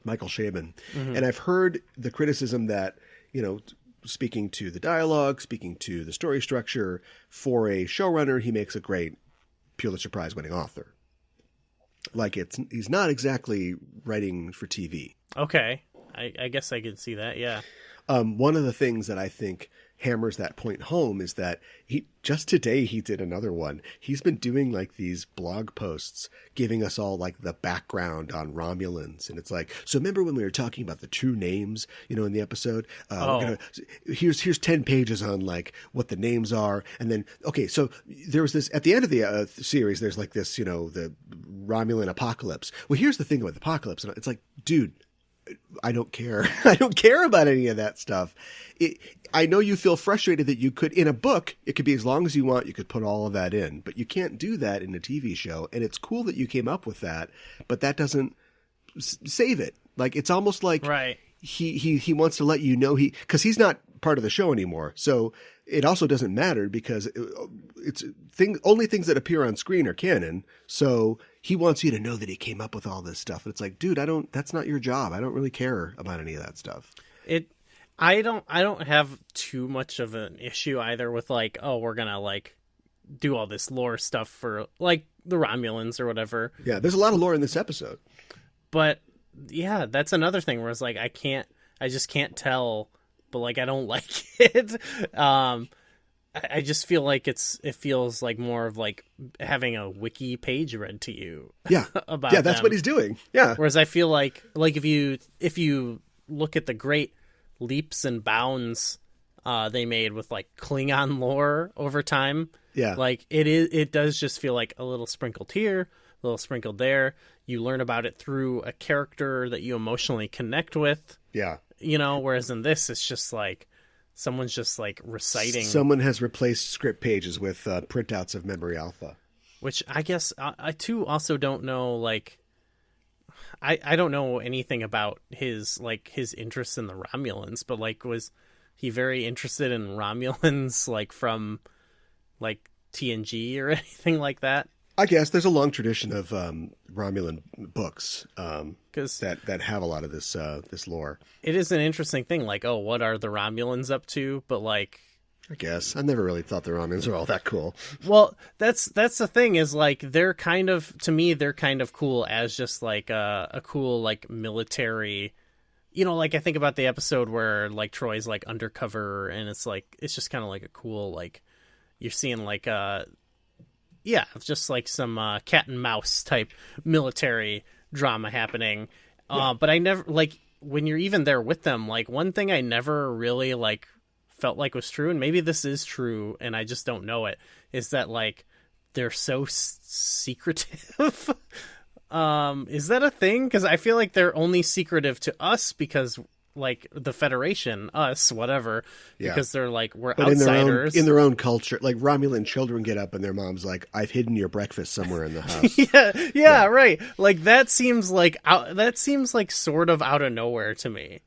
Speaker 1: Michael Chabon. Mm-hmm. And I've heard the criticism that, speaking to the dialogue, speaking to the story structure, for a showrunner, he makes a great Pulitzer Prize winning author. Like he's not exactly writing for TV.
Speaker 2: Okay. I guess I could see that, yeah.
Speaker 1: One of the things that I think hammers that point home is that just today he did another one. He's been doing like these blog posts giving us all like the background on Romulans. And it's like, so remember when we were talking about the true names, in the episode? Here's 10 pages on like what the names are. And then, okay, so there was this, at the end of the series, there's like this, the Romulan apocalypse. Well, here's the thing about the apocalypse. And it's like, dude, I don't care. I don't care about any of that stuff. I know you feel frustrated that you could, in a book, it could be as long as you want. You could put all of that in, but you can't do that in a TV show. And it's cool that you came up with that, but that doesn't save it. Like, it's almost like he wants to let you know because he's not part of the show anymore. So it also doesn't matter because only things that appear on screen are canon. So he wants you to know that he came up with all this stuff. And it's like, dude, that's not your job. I don't really care about any of that stuff.
Speaker 2: I don't have too much of an issue either with like, oh, we're going to like do all this lore stuff for like the Romulans or whatever.
Speaker 1: Yeah. There's a lot of lore in this episode,
Speaker 2: but yeah, that's another thing where it's like, I just can't tell, but like, I don't like it. I just feel like it feels like more of like having a wiki page read to you.
Speaker 1: Yeah.
Speaker 2: About
Speaker 1: that's what he's doing. Yeah.
Speaker 2: Whereas I feel like if you look at the great leaps and bounds they made with like Klingon lore over time.
Speaker 1: Yeah.
Speaker 2: Like it does just feel like a little sprinkled here, a little sprinkled there. You learn about it through a character that you emotionally connect with.
Speaker 1: Yeah.
Speaker 2: Whereas in this, it's just like someone's just like reciting.
Speaker 1: Someone has replaced script pages with printouts of Memory Alpha.
Speaker 2: Which I guess I too also don't know, like, I don't know anything about his interest in the Romulans, but like, was he very interested in Romulans, like from like TNG or anything like that?
Speaker 1: I guess there's a long tradition of Romulan books that have a lot of this lore.
Speaker 2: It is an interesting thing, like, oh, what are the Romulans up to? But like,
Speaker 1: I guess I never really thought the Romulans were all that cool.
Speaker 2: Well, that's the thing is like they're kind of, to me, they're kind of cool as just like a cool like military like I think about the episode where like Troy's like undercover, and it's just kind of like a cool, like you're seeing like just like some cat and mouse type military drama happening. But I never, like, when you're even there with them, like, one thing I never really like felt like was true, and maybe this is true and I just don't know it, is that like they're so secretive. Is that a thing? Because I feel like they're only secretive to us because, like, the Federation, us, whatever, because they're like, we're
Speaker 1: but
Speaker 2: outsiders.
Speaker 1: In their own culture, like Romulan children get up and their mom's like, I've hidden your breakfast somewhere in the house.
Speaker 2: yeah, right. Like, that seems like sort of out of nowhere to me.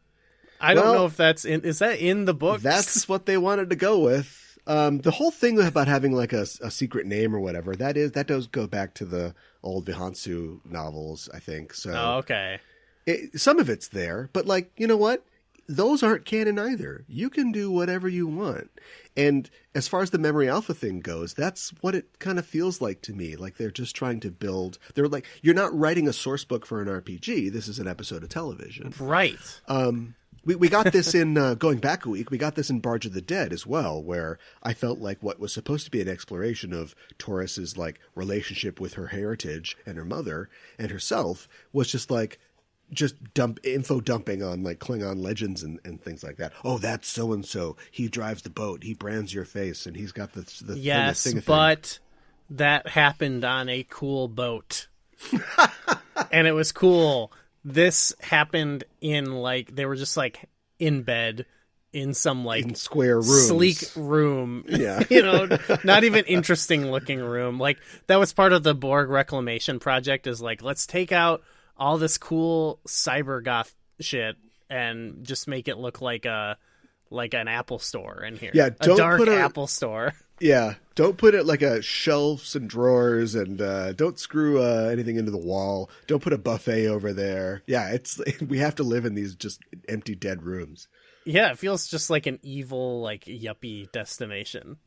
Speaker 2: I don't know if is that in the book?
Speaker 1: That's what they wanted to go with. The whole thing about having like a secret name or whatever, that does go back to the old Vihansu novels, I think. So
Speaker 2: okay.
Speaker 1: Some of it's there, but like, you know what? Those aren't canon either. You can do whatever you want. And as far as the Memory Alpha thing goes, that's what it kind of feels like to me. Like they're just trying to build, they're like, you're not writing a source book for an RPG. This is an episode of television.
Speaker 2: Right.
Speaker 1: We got this in, going back a week, we got this in Barge of the Dead as well, where I felt like what was supposed to be an exploration of Taurus's like relationship with her heritage and her mother and herself was just like, info dumping on like Klingon legends and things like that. Oh, that's so-and-so. He drives the boat. He brands your face and he's got the
Speaker 2: yes,
Speaker 1: thing.
Speaker 2: But that happened on a cool boat. And it was cool. This happened in like, they were just like in bed in some like
Speaker 1: in square rooms.
Speaker 2: Sleek room.
Speaker 1: Yeah.
Speaker 2: Not even interesting looking room. Like that was part of the Borg reclamation project, is like, let's take out all this cool cyber goth shit and just make it look like an Apple store in here.
Speaker 1: Yeah,
Speaker 2: a dark Apple store.
Speaker 1: Yeah, don't put it like a shelves and drawers, and don't screw anything into the wall. Don't put a buffet over there. Yeah, we have to live in these just empty, dead rooms.
Speaker 2: Yeah, it feels just like an evil, like yuppie destination.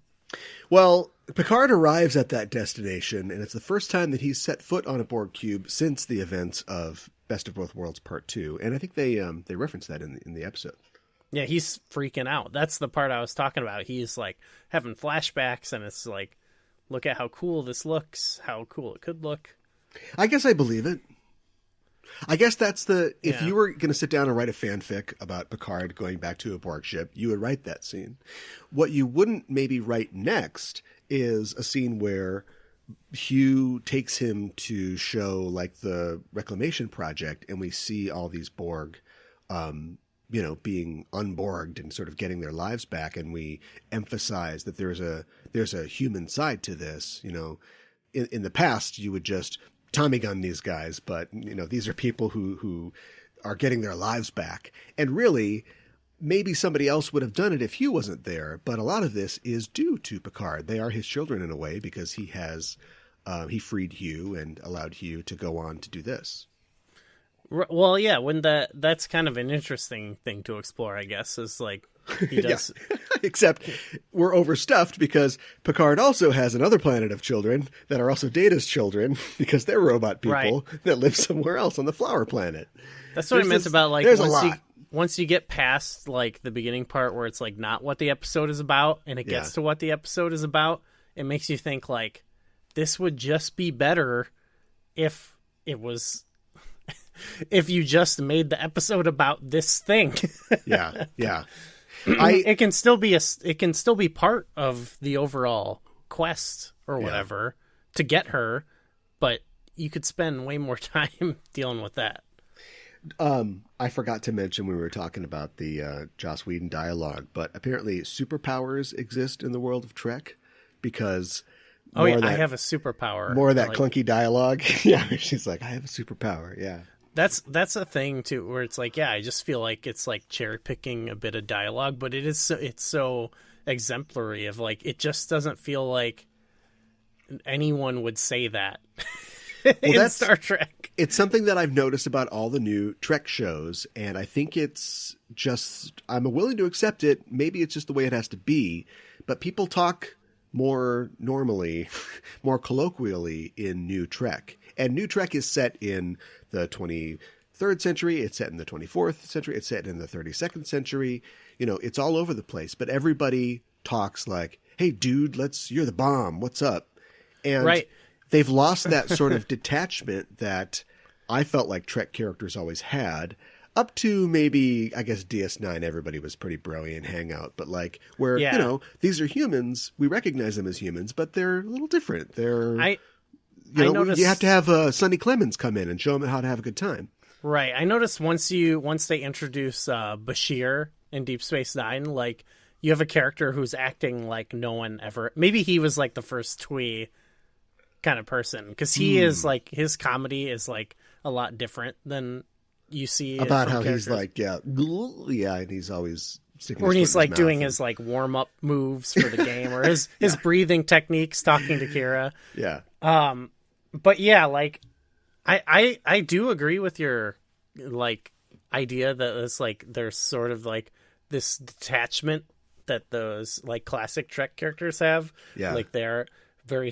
Speaker 1: Well, Picard arrives at that destination, and it's the first time that he's set foot on a Borg cube since the events of Best of Both Worlds Part 2, and I think they reference that in the episode.
Speaker 2: Yeah, he's freaking out. That's the part I was talking about. He's like having flashbacks, and it's like, look at how cool this looks, how cool it could look.
Speaker 1: I guess I believe it. I guess that's if you were going to sit down and write a fanfic about Picard going back to a Borg ship, you would write that scene. What you wouldn't maybe write next is a scene where Hugh takes him to show like the reclamation project, and we see all these Borg, being unborged and sort of getting their lives back. And we emphasize that there's a human side to this. In the past, you would just Tommy gun these guys, but these are people who are getting their lives back. And really, maybe somebody else would have done it if Hugh wasn't there. But a lot of this is due to Picard. They are his children in a way, because he freed Hugh and allowed Hugh to go on to do this.
Speaker 2: Well, yeah, that's kind of an interesting thing to explore, I guess, is like he does.
Speaker 1: Yeah. Except we're overstuffed because Picard also has another planet of children that are also Data's children, because they're robot people that live somewhere else on the Flower Planet.
Speaker 2: That's what I meant about like once you get past like the beginning part where it's like not what the episode is about, and it gets to what the episode is about, it makes you think like this would just be better if it was. If you just made the episode about this thing.
Speaker 1: Yeah.
Speaker 2: It can still be part of the overall quest or whatever to get her, but you could spend way more time dealing with that.
Speaker 1: I forgot to mention when we were talking about the Joss Whedon dialogue, but apparently superpowers exist in the world of Trek, because
Speaker 2: I have a superpower.
Speaker 1: More of that clunky dialogue. Yeah, she's like, I have a superpower. Yeah.
Speaker 2: That's a thing too, where it's like, I just feel like it's like cherry picking a bit of dialogue, but it's so exemplary of like, it just doesn't feel like anyone would say that in Star Trek.
Speaker 1: It's something that I've noticed about all the new Trek shows, and I think it's just, I'm willing to accept it. Maybe it's just the way it has to be, but people talk more normally, more colloquially in New Trek. And New Trek is set in the 23rd, 23rd century. It's set in the 24th century. It's set in the 32nd century. You know, it's all over the place. But everybody talks like, "Hey, dude, you're the bomb. What's up?" And they've lost that sort of detachment that I felt like Trek characters always had. Up to maybe, I guess, DS9, everybody was pretty broy and hang out. But like, where, you know, these are humans. We recognize them as humans, but they're a little different. They're, you have to have Sonny Clemens come in and show them how to have a good time.
Speaker 2: Right. I noticed once they introduce Bashir in Deep Space Nine, like, you have a character who's acting like no one ever... Maybe he was like the first twee kind of person. Because he is like, his comedy is like a lot different than... you see
Speaker 1: about how characters. He's like, and he's always sticking
Speaker 2: or he's like doing his like warm up moves for the game, or his breathing techniques, talking to Kira.
Speaker 1: Yeah.
Speaker 2: But yeah, like I do agree with your like idea that it's like there's sort of like this detachment that those like classic Trek characters have.
Speaker 1: Yeah.
Speaker 2: Like they're very.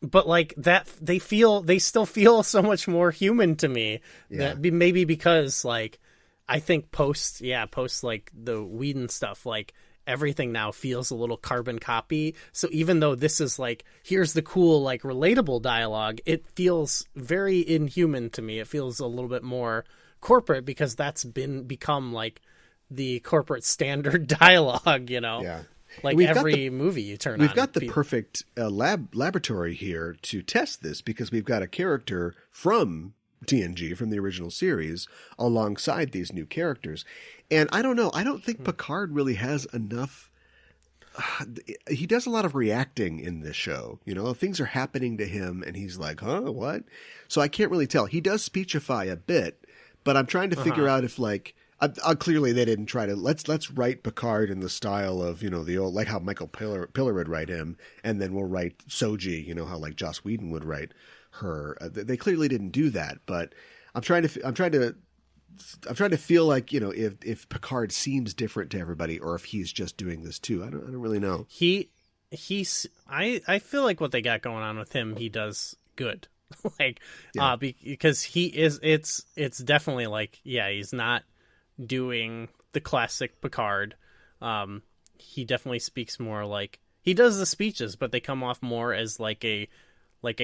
Speaker 2: But like that, they still feel so much more human to me.
Speaker 1: Yeah.
Speaker 2: That maybe because like, I think post like the Whedon stuff, like everything now feels a little carbon copy. So even though this is like, here's the cool, like relatable dialogue, it feels very inhuman to me. It feels a little bit more corporate because that's become like the corporate standard dialogue, you know?
Speaker 1: Yeah.
Speaker 2: Like every movie you turn on.
Speaker 1: We've got the perfect laboratory here to test this because we've got a character from TNG, from the original series, alongside these new characters. And I don't know. I don't think Picard really has enough. He does a lot of reacting in this show. You know, things are happening to him and he's like, huh, what? So I can't really tell. He does speechify a bit, but I'm trying to figure out if like, clearly they didn't try to let's write Picard in the style of, you know, the old, like how Michael Piller would write him, and then we'll write Soji, you know, how like Joss Whedon would write her. They clearly didn't do that, but I'm trying to feel like, you know, if Picard seems different to everybody or if he's just doing this too. I don't really know.
Speaker 2: I feel like what they got going on with him, he does good. Like because he is it's definitely like, yeah, he's not doing the classic Picard. He definitely speaks more like he does the speeches, but they come off more as like a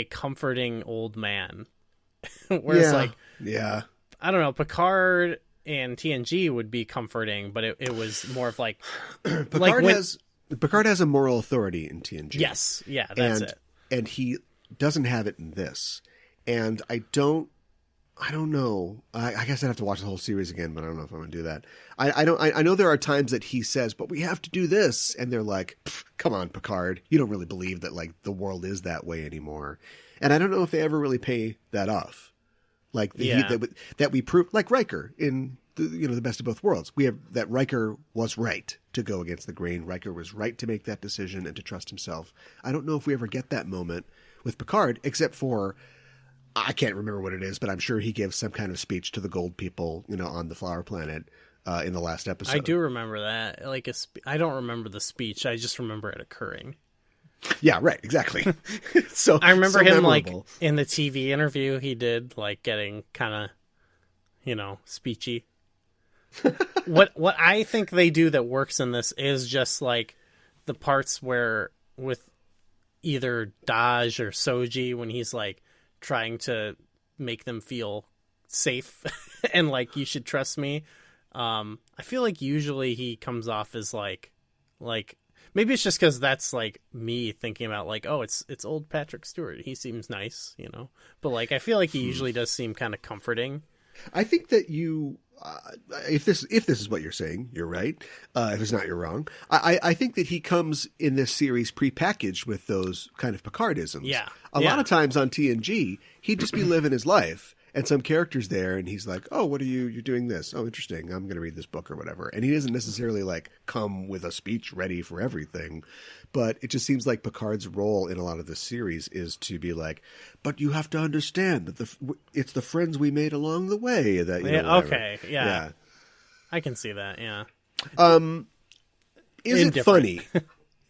Speaker 2: comforting old man. Whereas I don't know, Picard and TNG would be comforting, but it was more of like
Speaker 1: Picard has a moral authority in TNG.
Speaker 2: Yes, yeah, that's it.
Speaker 1: And he doesn't have it in this. And I don't know. I guess I'd have to watch the whole series again, but I don't know if I'm going to do that. I know there are times that he says, but we have to do this. And they're like, come on, Picard. You don't really believe that like the world is that way anymore. And I don't know if they ever really pay that off. Like that we prove, like Riker in the Best of Both Worlds. We have that Riker was right to go against the grain. Riker was right to make that decision and to trust himself. I don't know if we ever get that moment with Picard, except for, I can't remember what it is, but I'm sure he gives some kind of speech to the gold people, you know, on the Flower Planet in the last episode.
Speaker 2: I do remember that. Like I don't remember the speech. I just remember it occurring.
Speaker 1: Yeah, right. Exactly. So
Speaker 2: I remember him
Speaker 1: memorable.
Speaker 2: Like in the TV interview he did, like getting kind of, you know, speechy. What I think they do that works in this is just like the parts where with either Daj or Soji when he's like trying to make them feel safe and like, you should trust me. I feel like usually he comes off as like maybe it's just because that's like me thinking about like, oh, it's old Patrick Stewart. He seems nice, you know, but like, I feel like he usually does seem kind of comforting.
Speaker 1: I think that you, if this is what you're saying, you're right. If it's not, you're wrong. I think that he comes in this series prepackaged with those kind of Picardisms.
Speaker 2: Yeah.
Speaker 1: A lot of times on TNG, he'd just be living his life and some character's there and he's like, oh, what are you're doing this? Oh, interesting. I'm going to read this book or whatever. And he doesn't necessarily like come with a speech ready for everything. But it just seems like Picard's role in a lot of this series is to be like, but you have to understand that it's the friends we made along the way that, you know,
Speaker 2: okay. Yeah. I can see that. Yeah.
Speaker 1: Is it funny?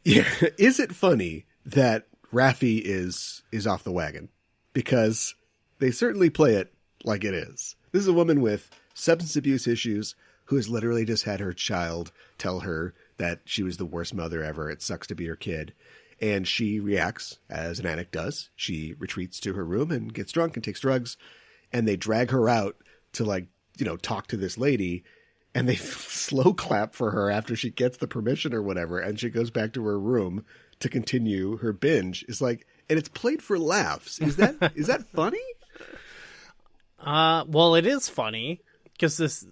Speaker 1: Yeah. Is it funny that Raffi is off the wagon? Because they certainly play it like it is. This is a woman with substance abuse issues who has literally just had her child tell her that she was the worst mother ever. It sucks to be her kid. And she reacts as an addict does. She retreats to her room and gets drunk and takes drugs. And they drag her out to, like, you know, talk to this lady. And they slow clap for her after she gets the permission or whatever. And she goes back to her room to continue her binge. It's like, and it's played for laughs. Is that funny?
Speaker 2: Well, it is funny because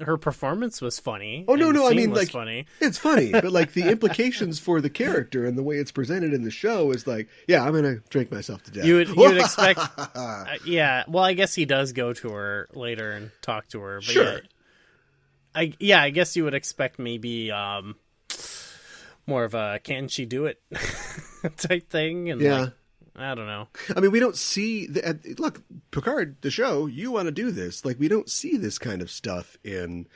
Speaker 2: her performance was funny.
Speaker 1: Oh, no, I mean, like,
Speaker 2: funny.
Speaker 1: It's funny, but like the implications for the character and the way it's presented in the show is like, yeah, I'm going to drink myself to death.
Speaker 2: You would expect, yeah. Well, I guess he does go to her later and talk to her. But
Speaker 1: sure.
Speaker 2: I guess you would expect maybe more of a can she do it type thing. And
Speaker 1: yeah.
Speaker 2: Like, I don't know.
Speaker 1: I mean, we don't see look, Picard, the show, you want to do this. Like, we don't see this kind of stuff in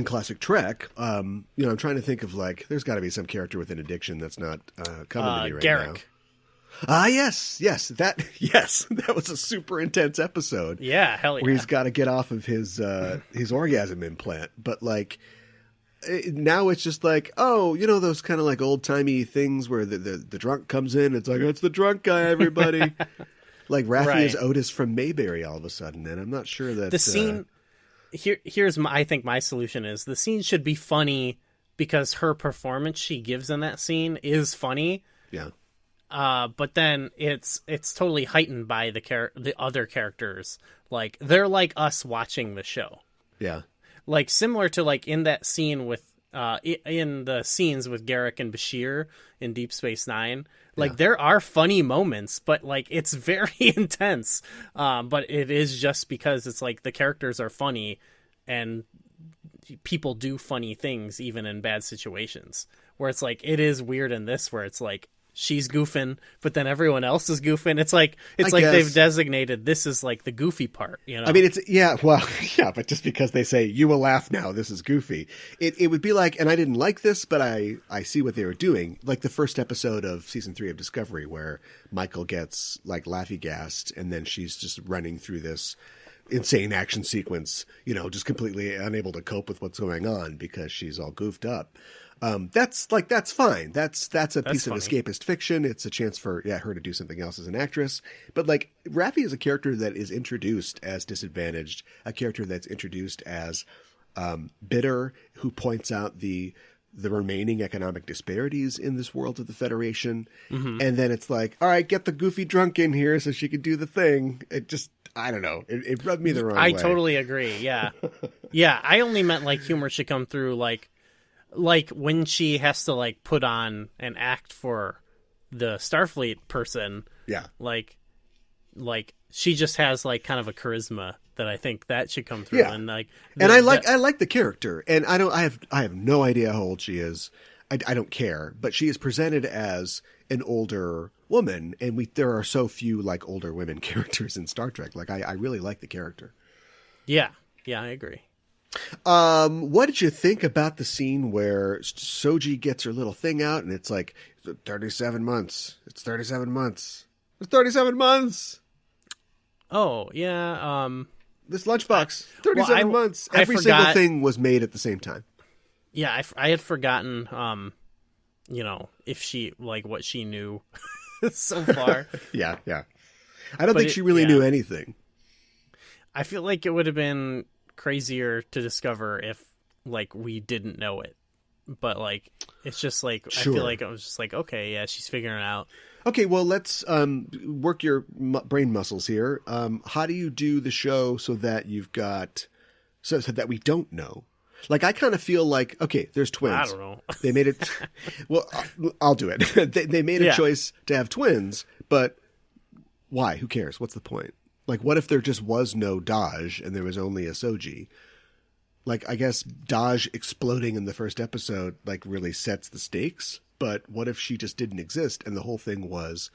Speaker 1: classic Trek. You know, I'm trying to think of, like, there's got to be some character with an addiction that's not coming to me right
Speaker 2: Garrick.
Speaker 1: now. Ah, yes. That was a super intense episode.
Speaker 2: Yeah, hell yeah.
Speaker 1: Where he's got to get off of his orgasm implant, but like. Now it's just like, oh, you know, those kind of like old timey things where the drunk comes in. It's like, it's the drunk guy, everybody. Like Raffi is Otis from Mayberry all of a sudden. And I'm not sure that
Speaker 2: the scene here's I think my solution is the scene should be funny because her performance she gives in that scene is funny.
Speaker 1: Yeah.
Speaker 2: But then it's totally heightened by the other characters. Like they're like us watching the show.
Speaker 1: Yeah.
Speaker 2: Like similar to like in that scene with in the scenes with Garrick and Bashir in Deep Space Nine, like there are funny moments, but like it's very intense. But it is just because it's like the characters are funny and people do funny things even in bad situations. Where it's like it is weird in this where it's like she's goofing, but then everyone else is goofing. It's like they've designated this is like the goofy part, you know?
Speaker 1: I mean, but just because they say you will laugh now, this is goofy. It would be like, and I didn't like this, but I see what they were doing. Like the first episode of season 3 of Discovery, where Michael gets like laughy gassed, and then she's just running through this insane action sequence, you know, just completely unable to cope with what's going on because she's all goofed up. That's fine. That's a piece of escapist fiction. It's a chance for her to do something else as an actress. But like Raffi is a character that is introduced as disadvantaged, a character that's introduced as bitter, who points out the remaining economic disparities in this world of the Federation. Mm-hmm. And then it's like, all right, get the goofy drunk in here so she can do the thing. It just, I don't know. It rubbed me the wrong way.
Speaker 2: I totally agree. Yeah. Yeah. I only meant like humor should come through like when she has to like put on an act for the Starfleet person.
Speaker 1: Yeah.
Speaker 2: Like she just has like kind of a charisma that I think that should come through. Yeah. And like,
Speaker 1: I like the character, and I have no idea how old she is. I don't care, but she is presented as an older woman, and there are so few like older women characters in Star Trek. Like I really like the character.
Speaker 2: Yeah. Yeah, I agree.
Speaker 1: What did you think about the scene where Soji gets her little thing out and it's like 37 months? It's 37 months. It's 37 months.
Speaker 2: Oh, yeah.
Speaker 1: This lunchbox, 37 months. Every single thing was made at the same time.
Speaker 2: Yeah, I had forgotten, you know, if she, like, what she knew so far.
Speaker 1: Yeah. I don't think she really knew anything.
Speaker 2: I feel like it would have been crazier to discover if like we didn't know it, but like it's just like sure. I feel like I was just like, okay, yeah, she's figuring it out.
Speaker 1: Okay, well, let's work your brain muscles here. How do you do the show so that you've got so that we don't know? Like, I kind of feel like, okay, there's twins.
Speaker 2: I don't know.
Speaker 1: They made it. Well, I'll do it. They made a choice to have twins, but why? Who cares? What's the point? Like, what if there just was no Daj and there was only a Soji? Like, I guess Daj exploding in the first episode, like, really sets the stakes. But what if she just didn't exist and the whole thing was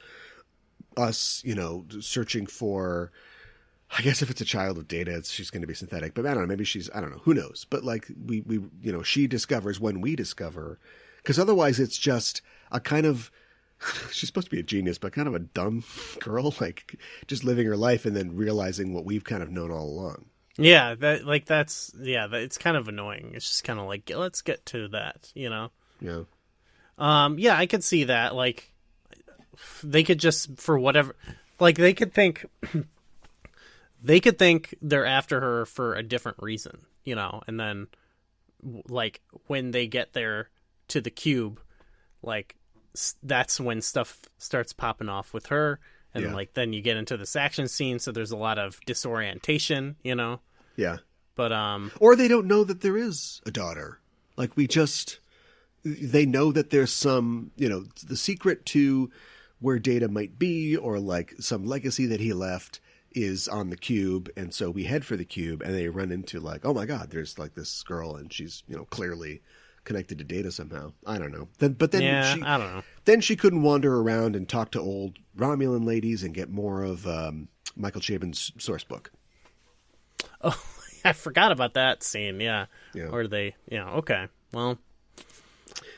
Speaker 1: us, you know, searching for, I guess if it's a child of Data, she's going to be synthetic. But I don't know, maybe I don't know, who knows? But, like, we you know, she discovers when we discover. Because otherwise it's just a kind of she's supposed to be a genius, but kind of a dumb girl, like just living her life and then realizing what we've kind of known all along.
Speaker 2: Yeah, it's kind of annoying. It's just kind of like, let's get to that, you know?
Speaker 1: Yeah.
Speaker 2: Yeah, I could see that. Like, they could just, for whatever, like, they could think they're after her for a different reason, you know? And then, like, when they get there to the cube, like, that's when stuff starts popping off with her. And, like, then you get into this action scene, so there's a lot of disorientation, you know?
Speaker 1: Yeah.
Speaker 2: But,
Speaker 1: or they don't know that there is a daughter. Like, they know that there's some, you know, the secret to where Data might be, or, like, some legacy that he left is on the cube, and so we head for the cube, and they run into, like, oh my god, there's, like, this girl, and she's, you know, clearly connected to Data somehow. I don't know. I don't know. Then she couldn't wander around and talk to old Romulan ladies and get more of Michael Chabon's source book.
Speaker 2: Oh, I forgot about that scene. Yeah. Or okay. Well,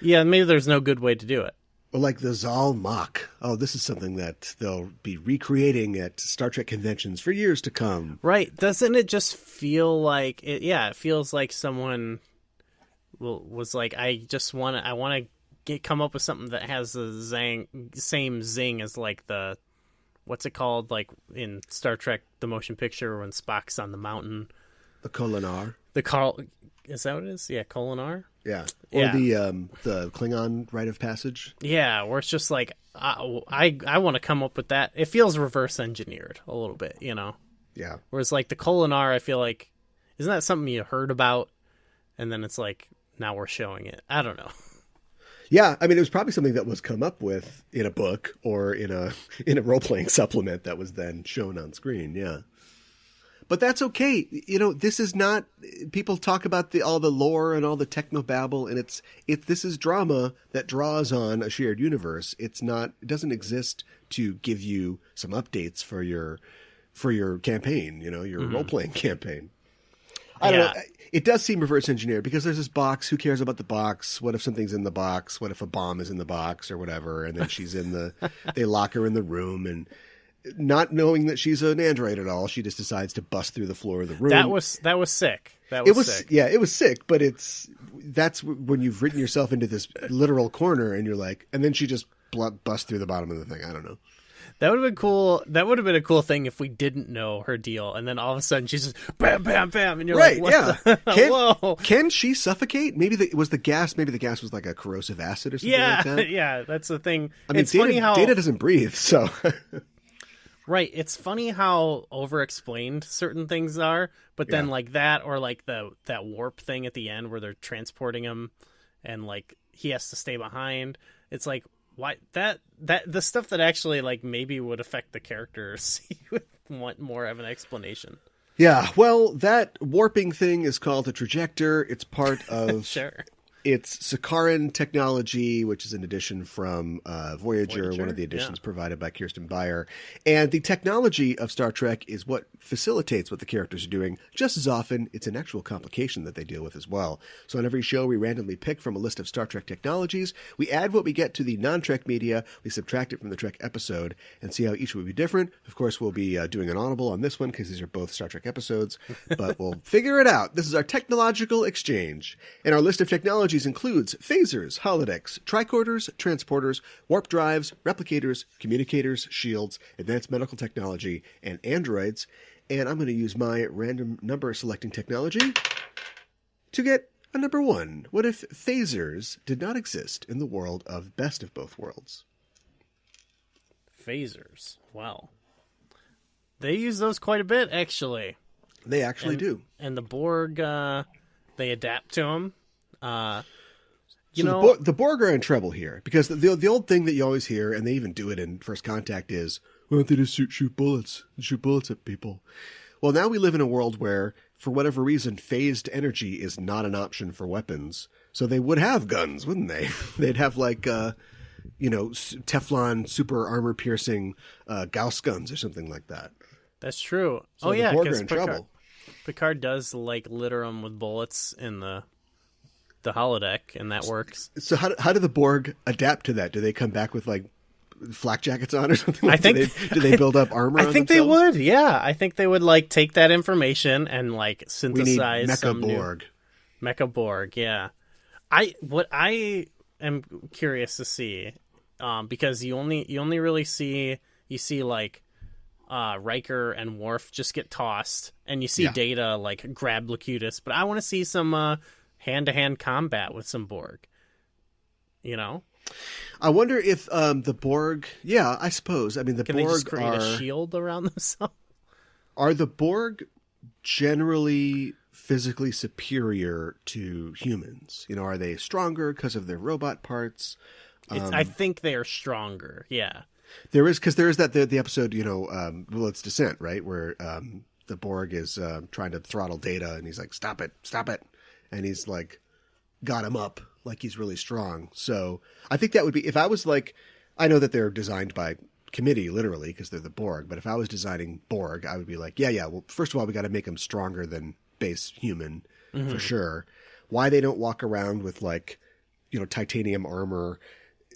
Speaker 2: yeah, maybe there's no good way to do it.
Speaker 1: Or like the Zal Mach. Oh, this is something that they'll be recreating at Star Trek conventions for years to come.
Speaker 2: Right. Doesn't it just feel like it? Yeah, it feels like someone was like, I want to come up with something that has the same zing as like the, what's it called, like in Star Trek the motion picture when Spock's on the mountain,
Speaker 1: the Kolinar.
Speaker 2: Is that what it is? Yeah, Kolinar.
Speaker 1: Yeah, or the Klingon rite of passage.
Speaker 2: Yeah, where it's just like I want to come up with that. It feels reverse engineered a little bit, you know.
Speaker 1: Yeah.
Speaker 2: Whereas like the Kolinar, I feel like, isn't that something you heard about, and then it's like, now we're showing it. I don't know.
Speaker 1: Yeah, I mean, it was probably something that was come up with in a book or in a role-playing supplement that was then shown on screen, yeah. But that's okay. You know, this is not, people talk about all the lore and all the technobabble, and this is drama that draws on a shared universe. It doesn't exist to give you some updates for your campaign, you know, your role-playing campaign. I don't know. It does seem reverse engineered because there's this box. Who cares about the box? What if something's in the box? What if a bomb is in the box or whatever? And then she's they lock her in the room, and not knowing that she's an android at all, she just decides to bust through the floor of the room.
Speaker 2: That was sick. It was sick.
Speaker 1: Yeah, it was sick, but that's when you've written yourself into this literal corner and you're like, and then she just busts through the bottom of the thing. I don't know.
Speaker 2: That would have been cool. That would have been a cool thing if we didn't know her deal, and then all of a sudden she's just bam, bam, bam, and you're
Speaker 1: right,
Speaker 2: like, what whoa.
Speaker 1: Can she suffocate? Maybe the gas was like a corrosive acid or something like that.
Speaker 2: Yeah, that's the thing.
Speaker 1: I mean,
Speaker 2: it's funny how
Speaker 1: Data doesn't breathe, so...
Speaker 2: Right, it's funny how over-explained certain things are, but then like that, or like that warp thing at the end where they're transporting him, and like he has to stay behind. It's like, why that the stuff that actually like maybe would affect the characters, you would want more of an explanation.
Speaker 1: Yeah, well, that warping thing is called a trajector. It's part of
Speaker 2: sure.
Speaker 1: It's Sakaran technology, which is an addition from Voyager, one of the additions provided by Kirsten Beyer. And the technology of Star Trek is what facilitates what the characters are doing. Just as often, it's an actual complication that they deal with as well. So on every show, we randomly pick from a list of Star Trek technologies. We add what we get to the non-Trek media. We subtract it from the Trek episode and see how each would be different. Of course, we'll be doing an audible on this one because these are both Star Trek episodes. But we'll figure it out. This is our technological exchange. And our list of technologies includes phasers, holodecks, tricorders, transporters, warp drives, replicators, communicators, shields, advanced medical technology, and androids. And I'm going to use my random number selecting technology to get a number 1. What if phasers did not exist in the world of Best of Both Worlds?
Speaker 2: Phasers. Wow. They use those quite a bit, actually.
Speaker 1: They actually do.
Speaker 2: And the Borg, they adapt to them.
Speaker 1: The Borg are in trouble here because the old thing that you always hear, and they even do it in First Contact, is, why don't they just shoot bullets at people? Well, now we live in a world where, for whatever reason, phased energy is not an option for weapons. So they would have guns, wouldn't they? They'd have like, Teflon super armor piercing Gauss guns or something like that.
Speaker 2: That's true.
Speaker 1: So the Borg are in trouble.
Speaker 2: Picard does like litter them with bullets in the holodeck, and that works.
Speaker 1: So how do the Borg adapt to that? Do they come back with like flak jackets on or something?
Speaker 2: I think
Speaker 1: do they build up armor?
Speaker 2: I think they would. Yeah, I think they would like take that information and like synthesize
Speaker 1: Mecha
Speaker 2: some
Speaker 1: Borg.
Speaker 2: Mecha Borg. Yeah, what I am curious to see, because you only really see like Riker and Worf just get tossed, and you see Data like grab Locutus, but I want to see some hand-to-hand combat with some Borg. You know,
Speaker 1: I wonder if the Borg. Yeah, I suppose. I mean, the
Speaker 2: Can
Speaker 1: Borg
Speaker 2: they just create
Speaker 1: are
Speaker 2: a shield around themselves.
Speaker 1: Are the Borg generally physically superior to humans? You know, are they stronger because of their robot parts?
Speaker 2: I think they are stronger. Yeah.
Speaker 1: There is that the episode, you know, well, it's Descent, right, where the Borg is trying to throttle Data, and he's like, "Stop it, and he's like, got him up like he's really strong. So I think that would be if I was like, I know that they're designed by committee literally because they're the Borg, but if I was designing Borg, I would be like, yeah. Well, first of all, we got to make them stronger than base human for sure. Why they don't walk around with like, you know, titanium armor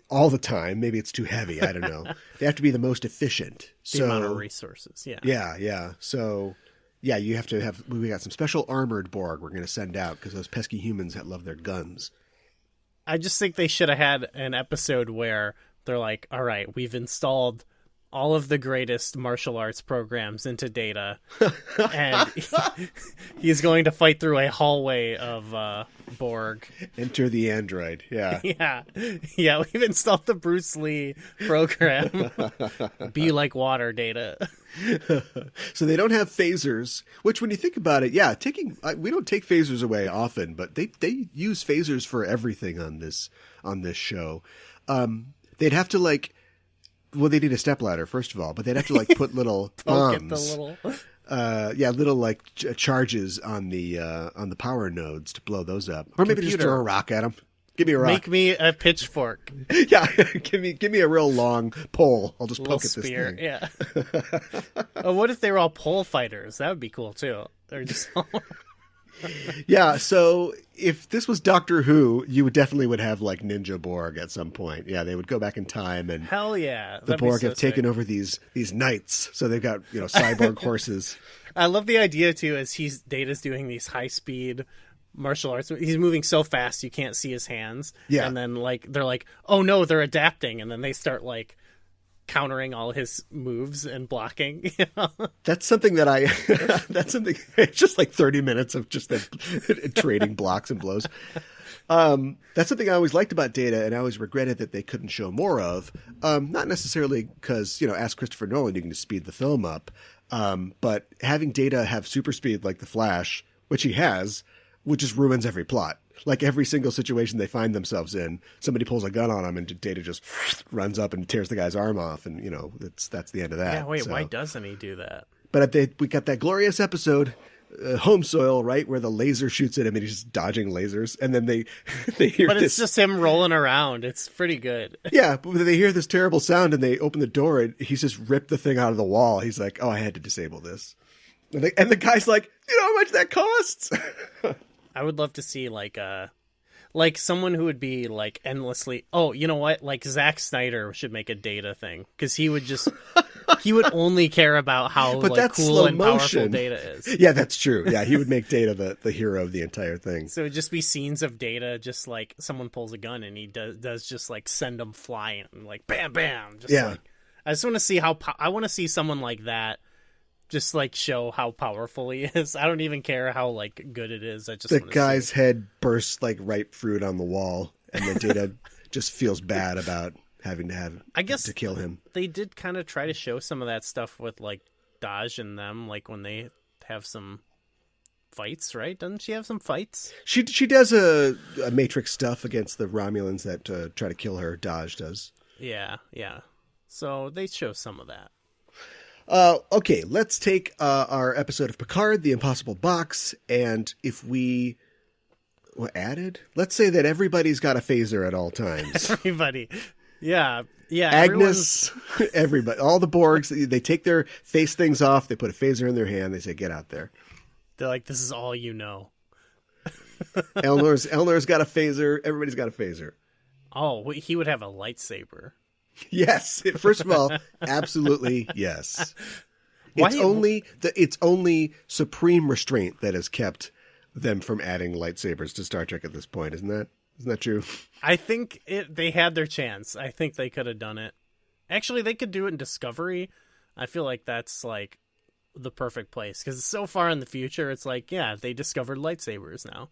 Speaker 1: all the time. Maybe it's too heavy. I don't know. They have to be the most efficient.
Speaker 2: The amount of resources. Yeah.
Speaker 1: Yeah. So yeah, you have to have, we got some special armored Borg we're going to send out because those pesky humans that love their guns.
Speaker 2: I just think they should have had an episode where they're like, all right, we've installed all of the greatest martial arts programs into Data, and he's going to fight through a hallway of Borg. Enter
Speaker 1: the android, yeah.
Speaker 2: Yeah, we've installed the Bruce Lee program. Be like water, Data.
Speaker 1: So they don't have phasers, which when you think about it, yeah, we don't take phasers away often, but they use phasers for everything on this show. They'd have to like, well, they need a stepladder first of all, but they'd have to like put little bombs, little like charges on the power nodes to blow those up, or maybe just throw a rock at them. Give me a rock.
Speaker 2: Make me a pitchfork.
Speaker 1: Yeah, give me a real long pole. I'll just poke at this thing.
Speaker 2: Yeah. What if they were all pole fighters? That would be cool too. They're just all...
Speaker 1: Yeah, so if this was Doctor Who, you would have like Ninja Borg at some point. Yeah, they would go back in time and
Speaker 2: hell yeah,
Speaker 1: the Borg have taken over these knights, so they've got, you know, cyborg horses.
Speaker 2: I love the idea too, as Data's doing these high speed martial arts. He's moving so fast you can't see his hands.
Speaker 1: Yeah,
Speaker 2: and then like they're like, oh no, they're adapting, and then they start like countering all his moves and blocking. You know?
Speaker 1: That's something it's just like 30 minutes of just trading blocks and blows. That's something I always liked about Data, and I always regretted that they couldn't show more of. Not necessarily because, you know, ask Christopher Nolan, you can just speed the film up. But having Data have super speed like the Flash, which he has, which just ruins every plot. Like every single situation they find themselves in, somebody pulls a gun on them and Data just runs up and tears the guy's arm off, and you know that's the end of that.
Speaker 2: Yeah, wait, why doesn't he do that?
Speaker 1: But we got that glorious episode, Home Soil, right, where the laser shoots at him and he's just dodging lasers, and then they hear.
Speaker 2: But it's just him rolling around. It's pretty good.
Speaker 1: Yeah, but they hear this terrible sound and they open the door and he's just ripped the thing out of the wall. He's like, "Oh, I had to disable this," and the guy's like, "You know how much that costs?"
Speaker 2: I would love to see like someone who would be like endlessly. Oh, you know what? Like Zack Snyder should make a Data thing, because he would only care about how like cool and powerful Data is.
Speaker 1: Yeah, that's true. Yeah, he would make Data the hero of the entire thing.
Speaker 2: So it'd just be scenes of Data, just like someone pulls a gun and he does just like send them flying, like bam, bam. Just like, I just want to see I want to see someone like that. Just like show how powerful he is. I don't even care how like good it is. I just
Speaker 1: the guy's head bursts like ripe fruit on the wall, and the Data just feels bad about having to kill him.
Speaker 2: They did kind of try to show some of that stuff with like Daj and them, like when they have some fights, right? Doesn't she have some fights?
Speaker 1: She does a Matrix stuff against the Romulans that try to kill her. Daj does.
Speaker 2: Yeah. So they show some of that.
Speaker 1: Okay, let's take our episode of Picard, The Impossible Box, and if we added, let's say that everybody's got a phaser at all times.
Speaker 2: Everybody. Yeah.
Speaker 1: Agnes, everybody, all the Borgs, they take their face things off, they put a phaser in their hand, they say, get out there.
Speaker 2: They're like, this is all you know.
Speaker 1: Elnor's got a phaser, everybody's got a phaser.
Speaker 2: Oh, he would have a lightsaber.
Speaker 1: Yes. First of all, absolutely yes.
Speaker 2: Why-
Speaker 1: It's only supreme restraint that has kept them from adding lightsabers to Star Trek at this point. Isn't that true?
Speaker 2: I think they had their chance. I think they could have done it. Actually, they could do it in Discovery. I feel like that's like the perfect place because so far in the future, it's like, yeah, they discovered lightsabers now.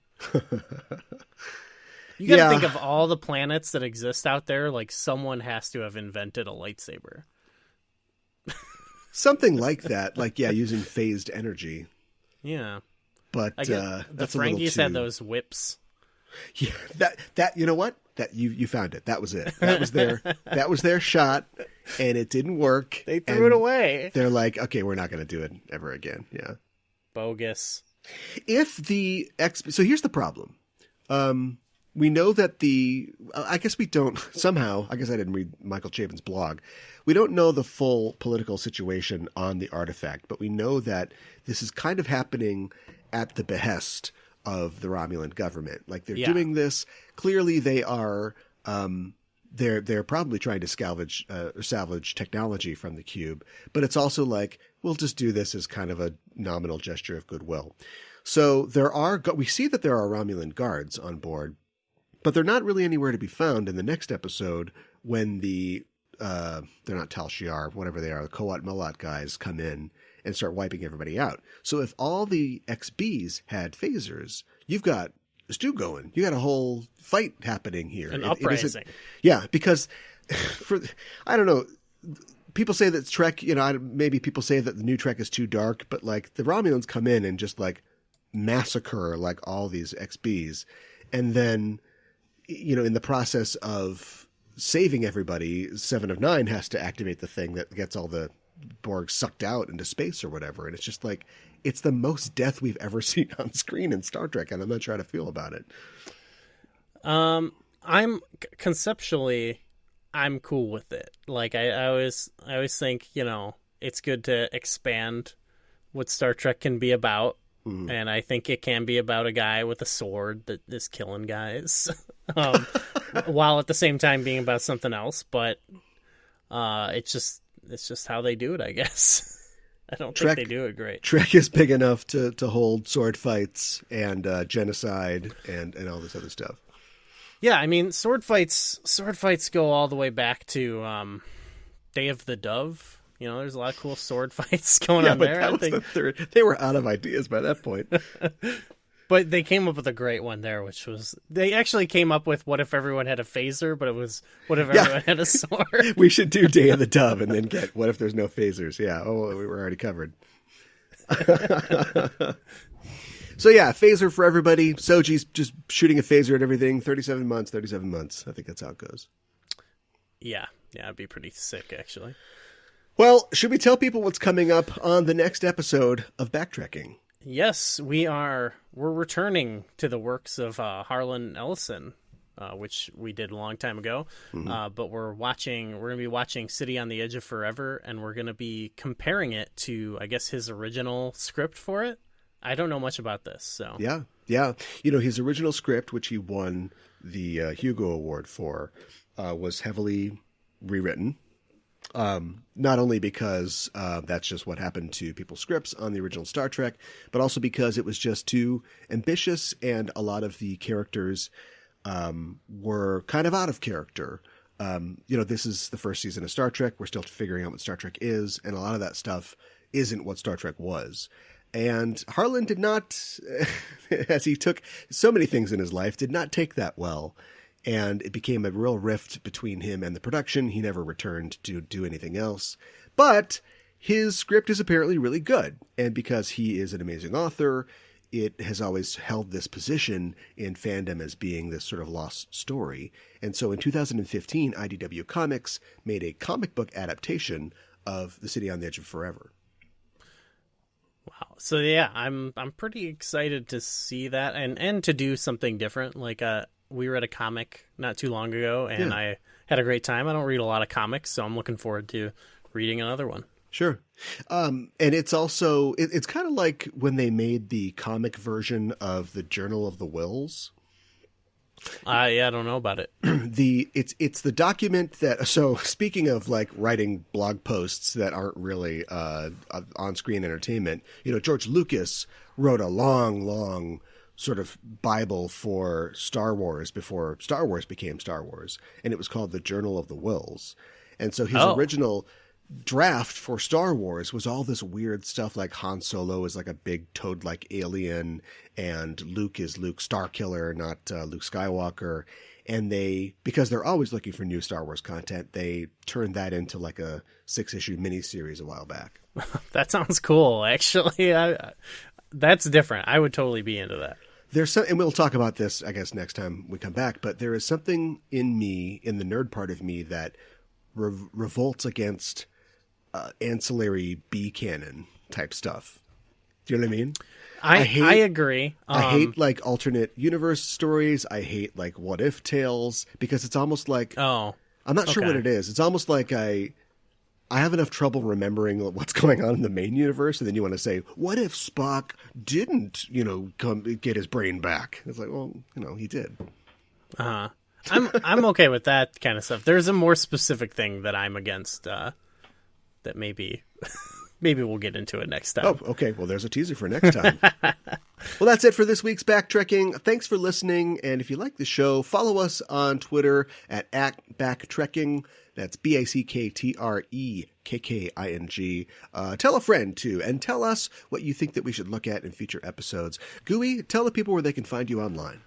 Speaker 2: You got to think of all the planets that exist out there. Like someone has to have invented a lightsaber.
Speaker 1: Something like that. Like, yeah, using phased energy.
Speaker 2: Yeah.
Speaker 1: But
Speaker 2: the
Speaker 1: that's
Speaker 2: Frankies
Speaker 1: too...
Speaker 2: had those whips.
Speaker 1: Yeah, that you know what? That you found it. That was it. That was their shot, and it didn't work.
Speaker 2: They threw it away.
Speaker 1: They're like, okay, we're not going to do it ever again. Yeah,
Speaker 2: bogus.
Speaker 1: So here's the problem. We know that I guess we don't somehow. I guess I didn't read Michael Chabon's blog. We don't know the full political situation on the artifact, but we know that this is kind of happening at the behest of the Romulan government. Like they're doing this. Clearly they are, they're probably trying to salvage technology from the cube, but it's also like, we'll just do this as kind of a nominal gesture of goodwill. So we see that there are Romulan guards on board, but they're not really anywhere to be found in the next episode when they're not Tal Shiar, whatever they are, the Kowat Malat guys come in and start wiping everybody out. So if all the XBs had phasers, you've got a stew going. You got a whole fight happening here.
Speaker 2: An uprising.
Speaker 1: Yeah, because I don't know, people say that Trek, maybe people say that the new Trek is too dark, but like the Romulans come in and just like massacre like all these XBs. And then, in the process of saving everybody, 7 of 9 has to activate the thing that gets all the Borg sucked out into space or whatever. And it's just like, it's the most death we've ever seen on screen in Star Trek. And I'm not sure how to feel about it.
Speaker 2: Conceptually, I'm cool with it. Like I always think, it's good to expand what Star Trek can be about. Mm-hmm. And I think it can be about a guy with a sword that is killing guys, while at the same time being about something else. But it's just how they do it, I guess. I don't think they do it great.
Speaker 1: Trek is big enough to hold sword fights and genocide and all this other stuff.
Speaker 2: Yeah, I mean, sword fights go all the way back to Day of the Dove. There's a lot of cool sword fights going on there.
Speaker 1: That was the third. They were out of ideas by that point.
Speaker 2: But they came up with a great one there, which was, they actually came up with what if everyone had a phaser, but it was what if everyone had a sword.
Speaker 1: We should do Day of the Dove and then get what if there's no phasers. Yeah. Oh, we were already covered. So yeah, phaser for everybody. Soji's just shooting a phaser at everything. 37 months. I think that's how it goes.
Speaker 2: Yeah. Yeah. It'd be pretty sick, actually.
Speaker 1: Well, should we tell people what's coming up on the next episode of Backtracking?
Speaker 2: Yes, we are. We're returning to the works of Harlan Ellison, which we did a long time ago. Mm-hmm. But we're going to be watching City on the Edge of Forever, and we're going to be comparing it to, I guess, his original script for it. I don't know much about this, so.
Speaker 1: Yeah. His original script, which he won the Hugo Award for, was heavily rewritten. Not only because that's just what happened to people's scripts on the original Star Trek, but also because it was just too ambitious and a lot of the characters were kind of out of character. This is the first season of Star Trek. We're still figuring out what Star Trek is, and a lot of that stuff isn't what Star Trek was. And Harlan did not, as he took so many things in his life, did not take that well. And it became a real rift between him and the production. He never returned to do anything else. But his script is apparently really good. And because he is an amazing author, it has always held this position in fandom as being this sort of lost story. And so in 2015, IDW Comics made a comic book adaptation of The City on the Edge of Forever.
Speaker 2: Wow. So yeah, I'm pretty excited to see that and to do something different. Like we read a comic not too long ago, and I had a great time. I don't read a lot of comics, so I'm looking forward to reading another one.
Speaker 1: Sure. And it's also, it's kind of like when they made the comic version of the Journal of the Wills.
Speaker 2: I don't know about it.
Speaker 1: It's the document that. So speaking of like writing blog posts that aren't really on-screen entertainment, George Lucas wrote a long sort of Bible for Star Wars before Star Wars became Star Wars, and it was called the Journal of the Wills. And so his original draft for Star Wars was all this weird stuff, like Han Solo is like a big toad-like alien, and Luke is Luke Starkiller, not Luke Skywalker. And because they're always looking for new Star Wars content, they turned that into like a 6-issue miniseries a while back.
Speaker 2: That sounds cool, actually. That's different. I would totally be into that.
Speaker 1: And we'll talk about this, I guess, next time we come back, but there is something in me, in the nerd part of me, that revolts against ancillary B-canon type stuff. Do you know what I mean?
Speaker 2: I agree.
Speaker 1: I hate like alternate universe stories. I hate like what if tales, because it's almost like, I'm not sure what it is. It's almost like I have enough trouble remembering what's going on in the main universe, and then you want to say, what if Spock didn't, come get his brain back? It's like, well, he did.
Speaker 2: I'm okay with that kind of stuff. There's a more specific thing that I'm against that maybe we'll get into it next time.
Speaker 1: Oh, okay. Well, there's a teaser for next time. Well, that's it for this week's Backtrekking. Thanks for listening. And if you like the show, follow us on Twitter at @Backtrekking. That's BACKTREKKING. Tell a friend, too, and tell us what you think that we should look at in future episodes. Gooey, tell the people where they can find you online.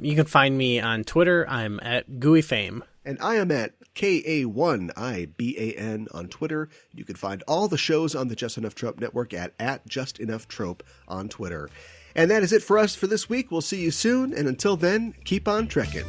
Speaker 2: You can find me on Twitter. I'm at GooeyFame.
Speaker 1: And I am at KA1IBAN on Twitter. You can find all the shows on the Just Enough Trope Network at Just Enough Trope on Twitter. And that is it for us for this week. We'll see you soon. And until then, keep on trekking.